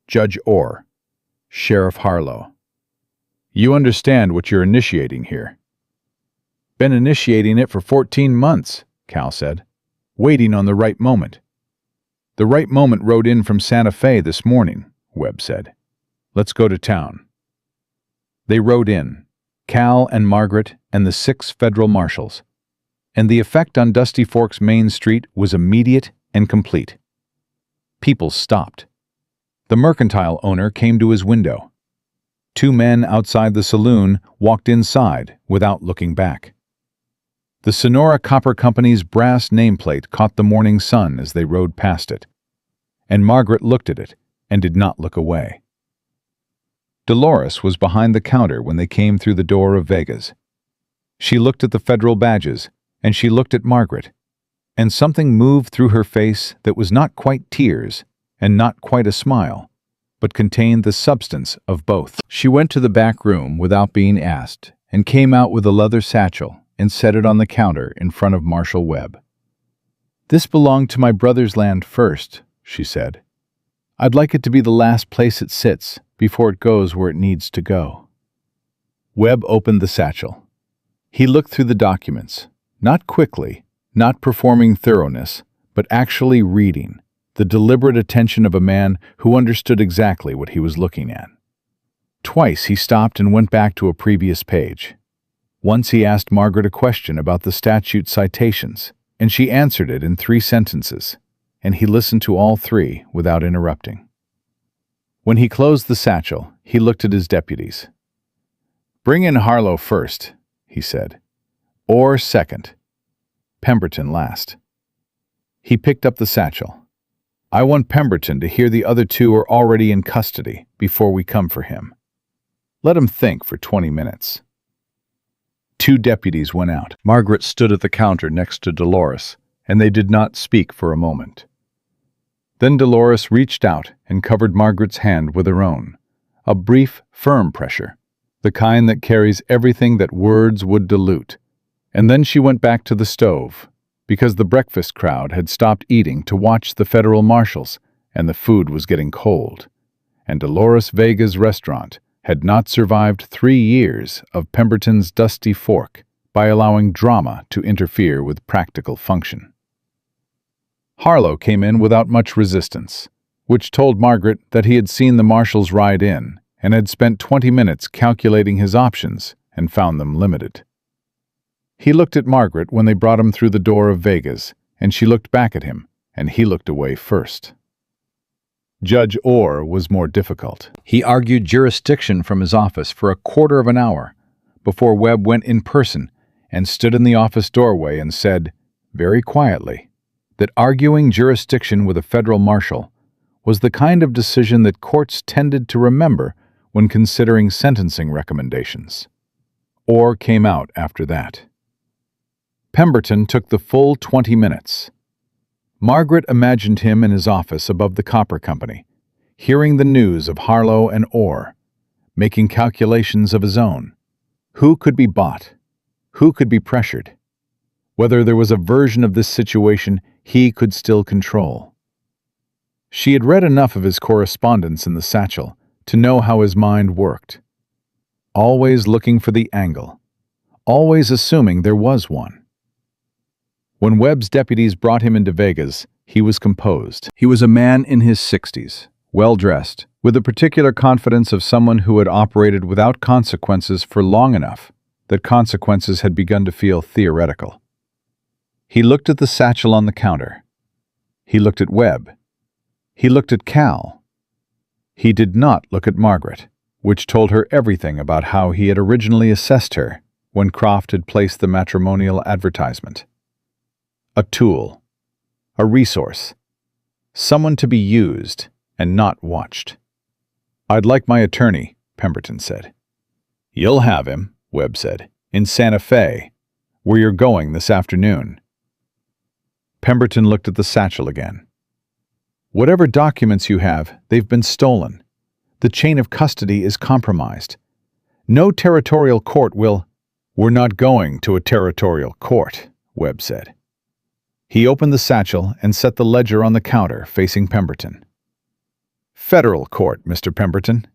Judge Orr, Sheriff Harlow. You understand what you're initiating here?" Been initiating it for 14 months, Cal said. Waiting on the right moment. The right moment rode in from Santa Fe this morning, Webb said. Let's go to town. They rode in, Cal and Margaret and the 6 federal marshals, and the effect on Dusty Fork's Main Street was immediate and complete. People stopped. The mercantile owner came to his window. 2 men outside the saloon walked inside without looking back. The Sonora Copper Company's brass nameplate caught the morning sun as they rode past it, and Margaret looked at it and did not look away. Dolores was behind the counter when they came through the door of Vega's. She looked at the federal badges, and she looked at Margaret, and something moved through her face that was not quite tears and not quite a smile, but contained the substance of both. She went to the back room without being asked and came out with a leather satchel and set it on the counter in front of Marshal Webb. "This belonged to my brother's land first," she said. "I'd like it to be the last place it sits before it goes where it needs to go." Webb opened the satchel. He looked through the documents, not quickly, not performing thoroughness, but actually reading, the deliberate attention of a man who understood exactly what he was looking at. Twice he stopped and went back to a previous page. Once he asked Margaret a question about the statute citations, and she answered it in 3 sentences, and he listened to all 3 without interrupting. When he closed the satchel, he looked at his deputies. "Bring in Harlow first," he said, "or second. Pemberton last." He picked up the satchel. "I want Pemberton to hear the other 2 are already in custody before we come for him. Let him think for 20 minutes. 2 deputies went out. Margaret stood at the counter next to Dolores, and they did not speak for a moment. Then Dolores reached out and covered Margaret's hand with her own, a brief, firm pressure, the kind that carries everything that words would dilute. And then she went back to the stove, because the breakfast crowd had stopped eating to watch the federal marshals, and the food was getting cold, and Dolores Vega's restaurant had not survived 3 years of Pemberton's Dusty Fork by allowing drama to interfere with practical function. Harlow came in without much resistance, which told Margaret that he had seen the marshals ride in and had spent 20 minutes calculating his options and found them limited. He looked at Margaret when they brought him through the door of Vega's, and she looked back at him, and he looked away first. Judge Orr was more difficult. He argued jurisdiction from his office for a quarter of an hour before Webb went in person and stood in the office doorway and said, very quietly, that arguing jurisdiction with a federal marshal was the kind of decision that courts tended to remember when considering sentencing recommendations. Orr came out after that. Pemberton took the full 20 minutes. Margaret imagined him in his office above the copper company, hearing the news of Harlow and Orr, making calculations of his own. Who could be bought? Who could be pressured? Whether there was a version of this situation he could still control. She had read enough of his correspondence in the satchel to know how his mind worked. Always looking for the angle, always assuming there was one. When Webb's deputies brought him into Vega's, he was composed. He was a man in his 60s, well-dressed, with the particular confidence of someone who had operated without consequences for long enough that consequences had begun to feel theoretical. He looked at the satchel on the counter. He looked at Webb. He looked at Cal. He did not look at Margaret, which told her everything about how he had originally assessed her when Croft had placed the matrimonial advertisement. A tool, a resource, someone to be used and not watched. "I'd like my attorney," Pemberton said. "You'll have him," Webb said, "in Santa Fe, where you're going this afternoon." Pemberton looked at the satchel again. "Whatever documents you have, they've been stolen. The chain of custody is compromised. No territorial court will—" "We're not going to a territorial court," Webb said. He opened the satchel and set the ledger on the counter facing Pemberton. "Federal court, Mr. Pemberton.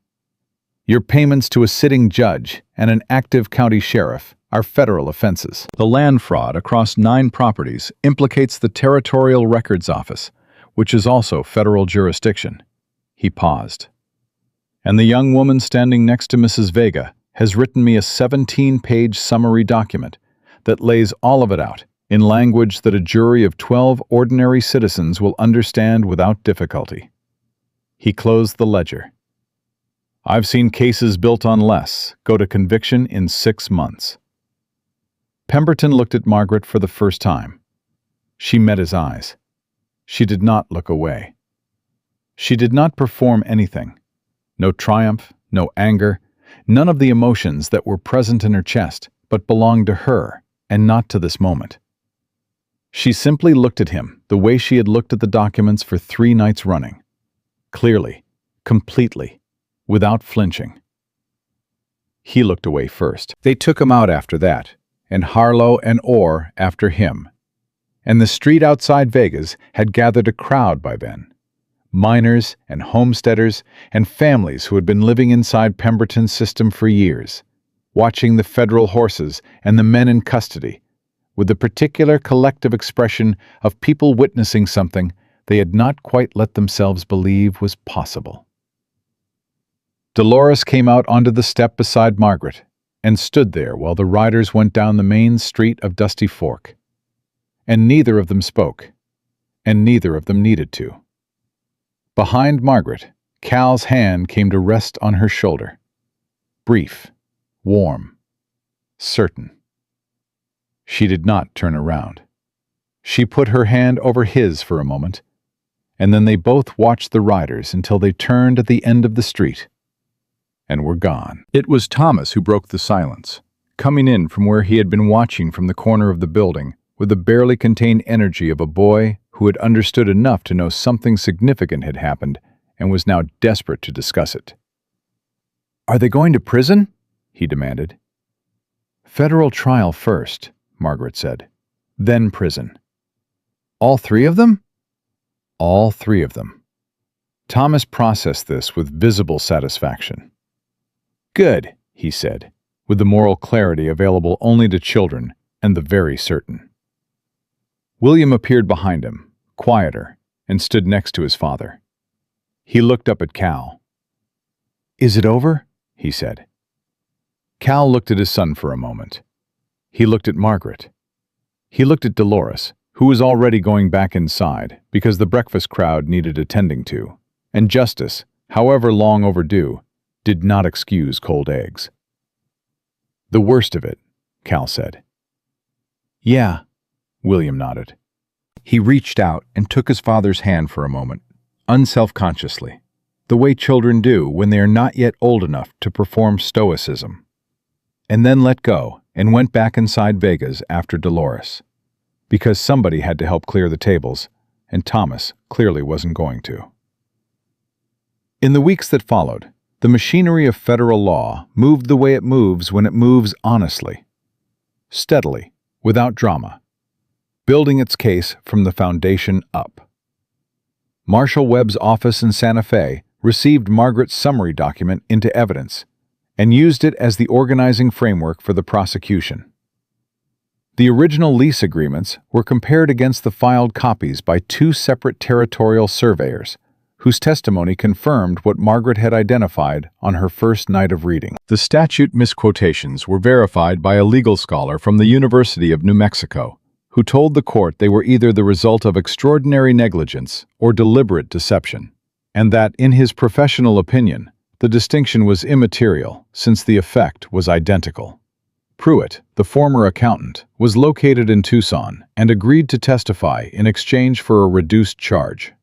Your payments to a sitting judge and an active county sheriff are federal offenses. The land fraud across 9 properties implicates the Territorial Records Office, which is also federal jurisdiction. He paused. And the young woman standing next to Mrs. Vega has written me a 17-page summary document that lays all of it out in language that a jury of 12 ordinary citizens will understand without difficulty. He closed the ledger. I've seen cases built on less go to conviction in 6 months. Pemberton looked at Margaret for the first time. She met his eyes. She did not look away. She did not perform anything. No triumph, no anger, none of the emotions that were present in her chest, but belonged to her and not to this moment. She simply looked at him the way she had looked at the documents for 3 nights running. Clearly, completely, without flinching. He looked away first. They took him out after that, and Harlow and Orr after him. And the street outside Vegas had gathered a crowd by then. Miners and homesteaders and families who had been living inside Pemberton's system for years, watching the federal horses and the men in custody, with the particular collective expression of people witnessing something they had not quite let themselves believe was possible. Dolores came out onto the step beside Margaret and stood there while the riders went down the main street of Dusty Fork. And neither of them spoke, and neither of them needed to. Behind Margaret, Cal's hand came to rest on her shoulder. Brief, warm, certain. She did not turn around. She put her hand over his for a moment, and then they both watched the riders until they turned at the end of the street and were gone. It was Thomas who broke the silence, coming in from where he had been watching from the corner of the building with the barely contained energy of a boy who had understood enough to know something significant had happened and was now desperate to discuss it. "Are they going to prison?" he demanded. "Federal trial first," Margaret said. "Then prison." "All 3 of them?" "All 3 of them." Thomas processed this with visible satisfaction. "Good," he said, with the moral clarity available only to children and the very certain. William appeared behind him, quieter, and stood next to his father. He looked up at Cal. "Is it over?" he said. Cal looked at his son for a moment. He looked at Margaret. He looked at Dolores, who was already going back inside because the breakfast crowd needed attending to, and justice, however long overdue, did not excuse cold eggs. "The worst of it," Cal said. "Yeah," William nodded. He reached out and took his father's hand for a moment, unselfconsciously, the way children do when they are not yet old enough to perform stoicism, and then let go and went back inside Vegas after Dolores, because somebody had to help clear the tables, and Thomas clearly wasn't going to. In the weeks that followed, the machinery of federal law moved the way it moves when it moves honestly, steadily, without drama, building its case from the foundation up. Marshal Webb's office in Santa Fe received Margaret's summary document into evidence and used it as the organizing framework for the prosecution. The original lease agreements were compared against the filed copies by 2 separate territorial surveyors, whose testimony confirmed what Margaret had identified on her first night of reading. The statute misquotations were verified by a legal scholar from the University of New Mexico, who told the court they were either the result of extraordinary negligence or deliberate deception, and that, in his professional opinion, the distinction was immaterial since the effect was identical. Pruitt, the former accountant, was located in Tucson and agreed to testify in exchange for a reduced charge.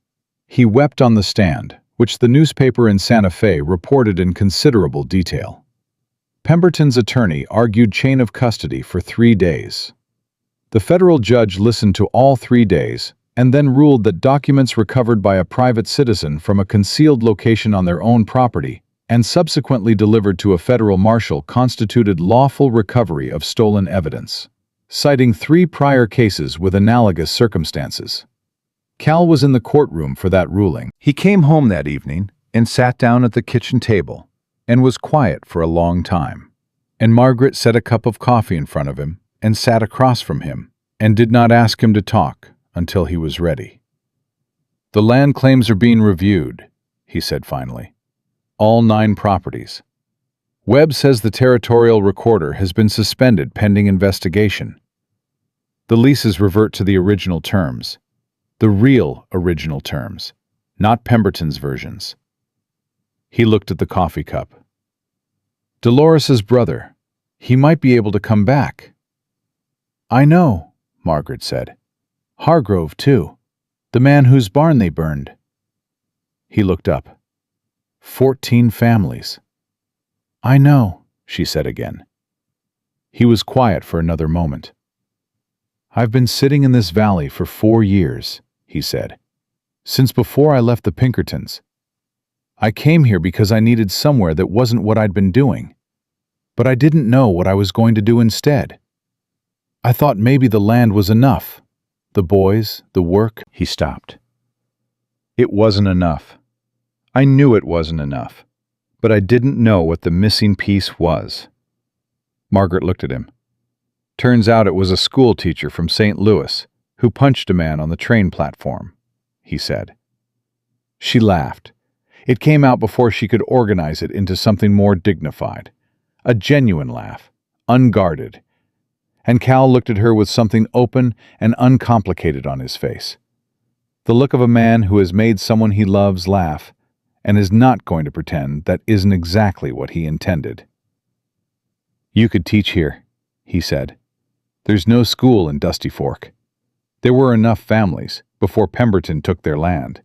He wept on the stand, which the newspaper in Santa Fe reported in considerable detail. Pemberton's attorney argued chain of custody for 3 days. The federal judge listened to all 3 days and then ruled that documents recovered by a private citizen from a concealed location on their own property and subsequently delivered to a federal marshal constituted lawful recovery of stolen evidence, citing 3 prior cases with analogous circumstances. Cal was in the courtroom for that ruling. He came home that evening and sat down at the kitchen table and was quiet for a long time. And Margaret set a cup of coffee in front of him and sat across from him and did not ask him to talk until he was ready. "The land claims are being reviewed," he said finally. "All 9 properties. Webb says the territorial recorder has been suspended pending investigation. The leases revert to the original terms. The real original terms, not Pemberton's versions." He looked at the coffee cup. "Dolores's brother. He might be able to come back." "I know," Margaret said. "Hargrove, too. The man whose barn they burned." He looked up. 14 families. "I know," she said again. He was quiet for another moment. "I've been sitting in this valley for 4 years," he said, "since before I left the Pinkertons. I came here because I needed somewhere that wasn't what I'd been doing, but I didn't know what I was going to do instead. I thought maybe the land was enough. The boys, the work." He stopped. "It wasn't enough. I knew it wasn't enough, but I didn't know what the missing piece was." Margaret looked at him. "Turns out it was a school teacher from St. Louis who punched a man on the train platform," he said. She laughed. It came out before she could organize it into something more dignified. A genuine laugh, unguarded. And Cal looked at her with something open and uncomplicated on his face. The look of a man who has made someone he loves laugh and is not going to pretend that isn't exactly what he intended. "You could teach here," he said. "There's no school in Dusty Fork. There were enough families before Pemberton took their land.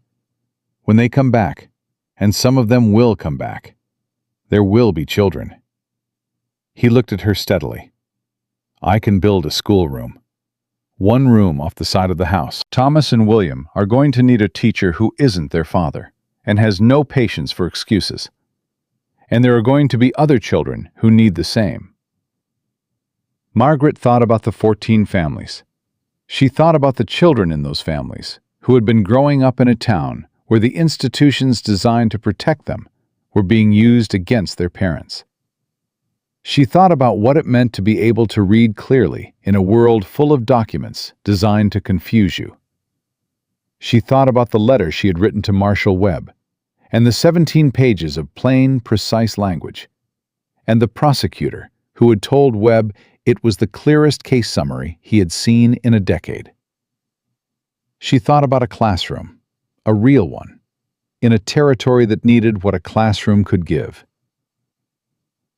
When they come back, and some of them will come back, there will be children." He looked at her steadily. "I can build a schoolroom. 1 room off the side of the house. Thomas and William are going to need a teacher who isn't their father and has no patience for excuses. And there are going to be other children who need the same." Margaret thought about the 14 families. She thought about the children in those families who had been growing up in a town where the institutions designed to protect them were being used against their parents. She thought about what it meant to be able to read clearly in a world full of documents designed to confuse you. She thought about the letter she had written to Marshall Webb, and the 17 pages of plain, precise language, and the prosecutor who had told Webb it was the clearest case summary he had seen in a decade. She thought about a classroom, a real one, in a territory that needed what a classroom could give.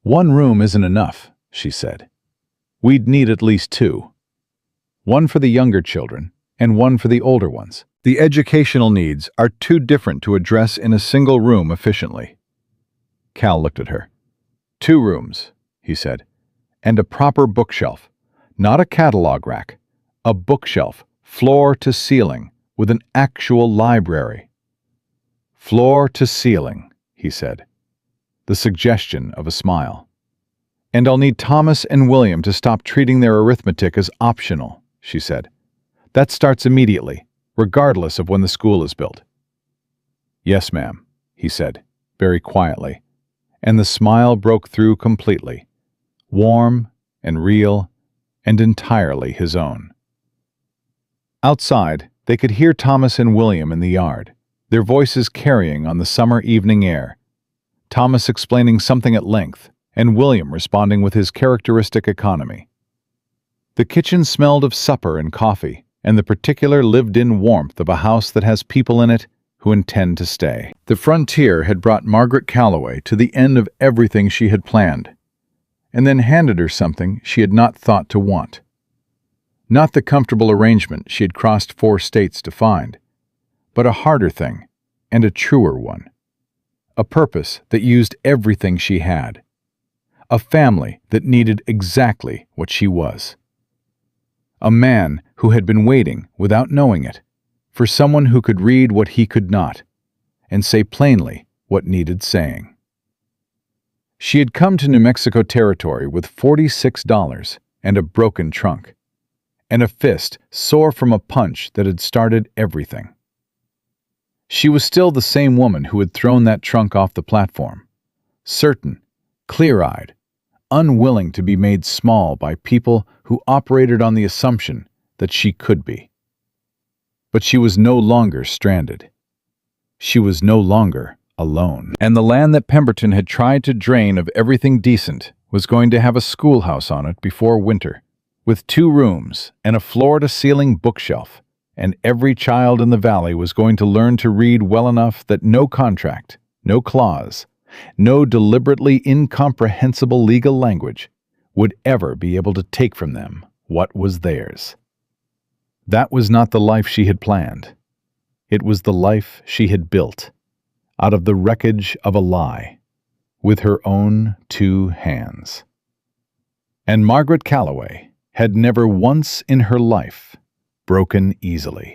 "1 room isn't enough," she said. "We'd need at least 2. 1 for the younger children and 1 for the older ones. The educational needs are too different to address in a single room efficiently." Cal looked at her. "2 rooms," he said, "and a proper bookshelf, not a catalog rack, a bookshelf, floor to ceiling, with an actual library." "Floor to ceiling," he said, the suggestion of a smile. "And I'll need Thomas and William to stop treating their arithmetic as optional," she said. "That starts immediately, regardless of when the school is built." "Yes, ma'am," he said, very quietly, and the smile broke through completely, warm and real and entirely his own. Outside, they could hear Thomas and William in the yard, their voices carrying on the summer evening air, Thomas explaining something at length, and William responding with his characteristic economy. The kitchen smelled of supper and coffee, and the particular lived-in warmth of a house that has people in it who intend to stay. The frontier had brought Margaret Calloway to the end of everything she had planned, and then handed her something she had not thought to want. Not the comfortable arrangement she had crossed 4 states to find, but a harder thing and a truer one. A purpose that used everything she had. A family that needed exactly what she was. A man who had been waiting, without knowing it, for someone who could read what he could not, and say plainly what needed saying. She had come to New Mexico territory with $46 and a broken trunk, and a fist sore from a punch that had started everything. She was still the same woman who had thrown that trunk off the platform, certain, clear-eyed, unwilling to be made small by people who operated on the assumption that she could be. But she was no longer stranded. She was no longer alone. And the land that Pemberton had tried to drain of everything decent was going to have a schoolhouse on it before winter, with 2 rooms and a floor-to-ceiling bookshelf, and every child in the valley was going to learn to read well enough that no contract, no clause, no deliberately incomprehensible legal language would ever be able to take from them what was theirs. That was not the life she had planned. It was the life she had built, out of the wreckage of a lie, with her own 2 hands. And Margaret Calloway had never once in her life broken easily.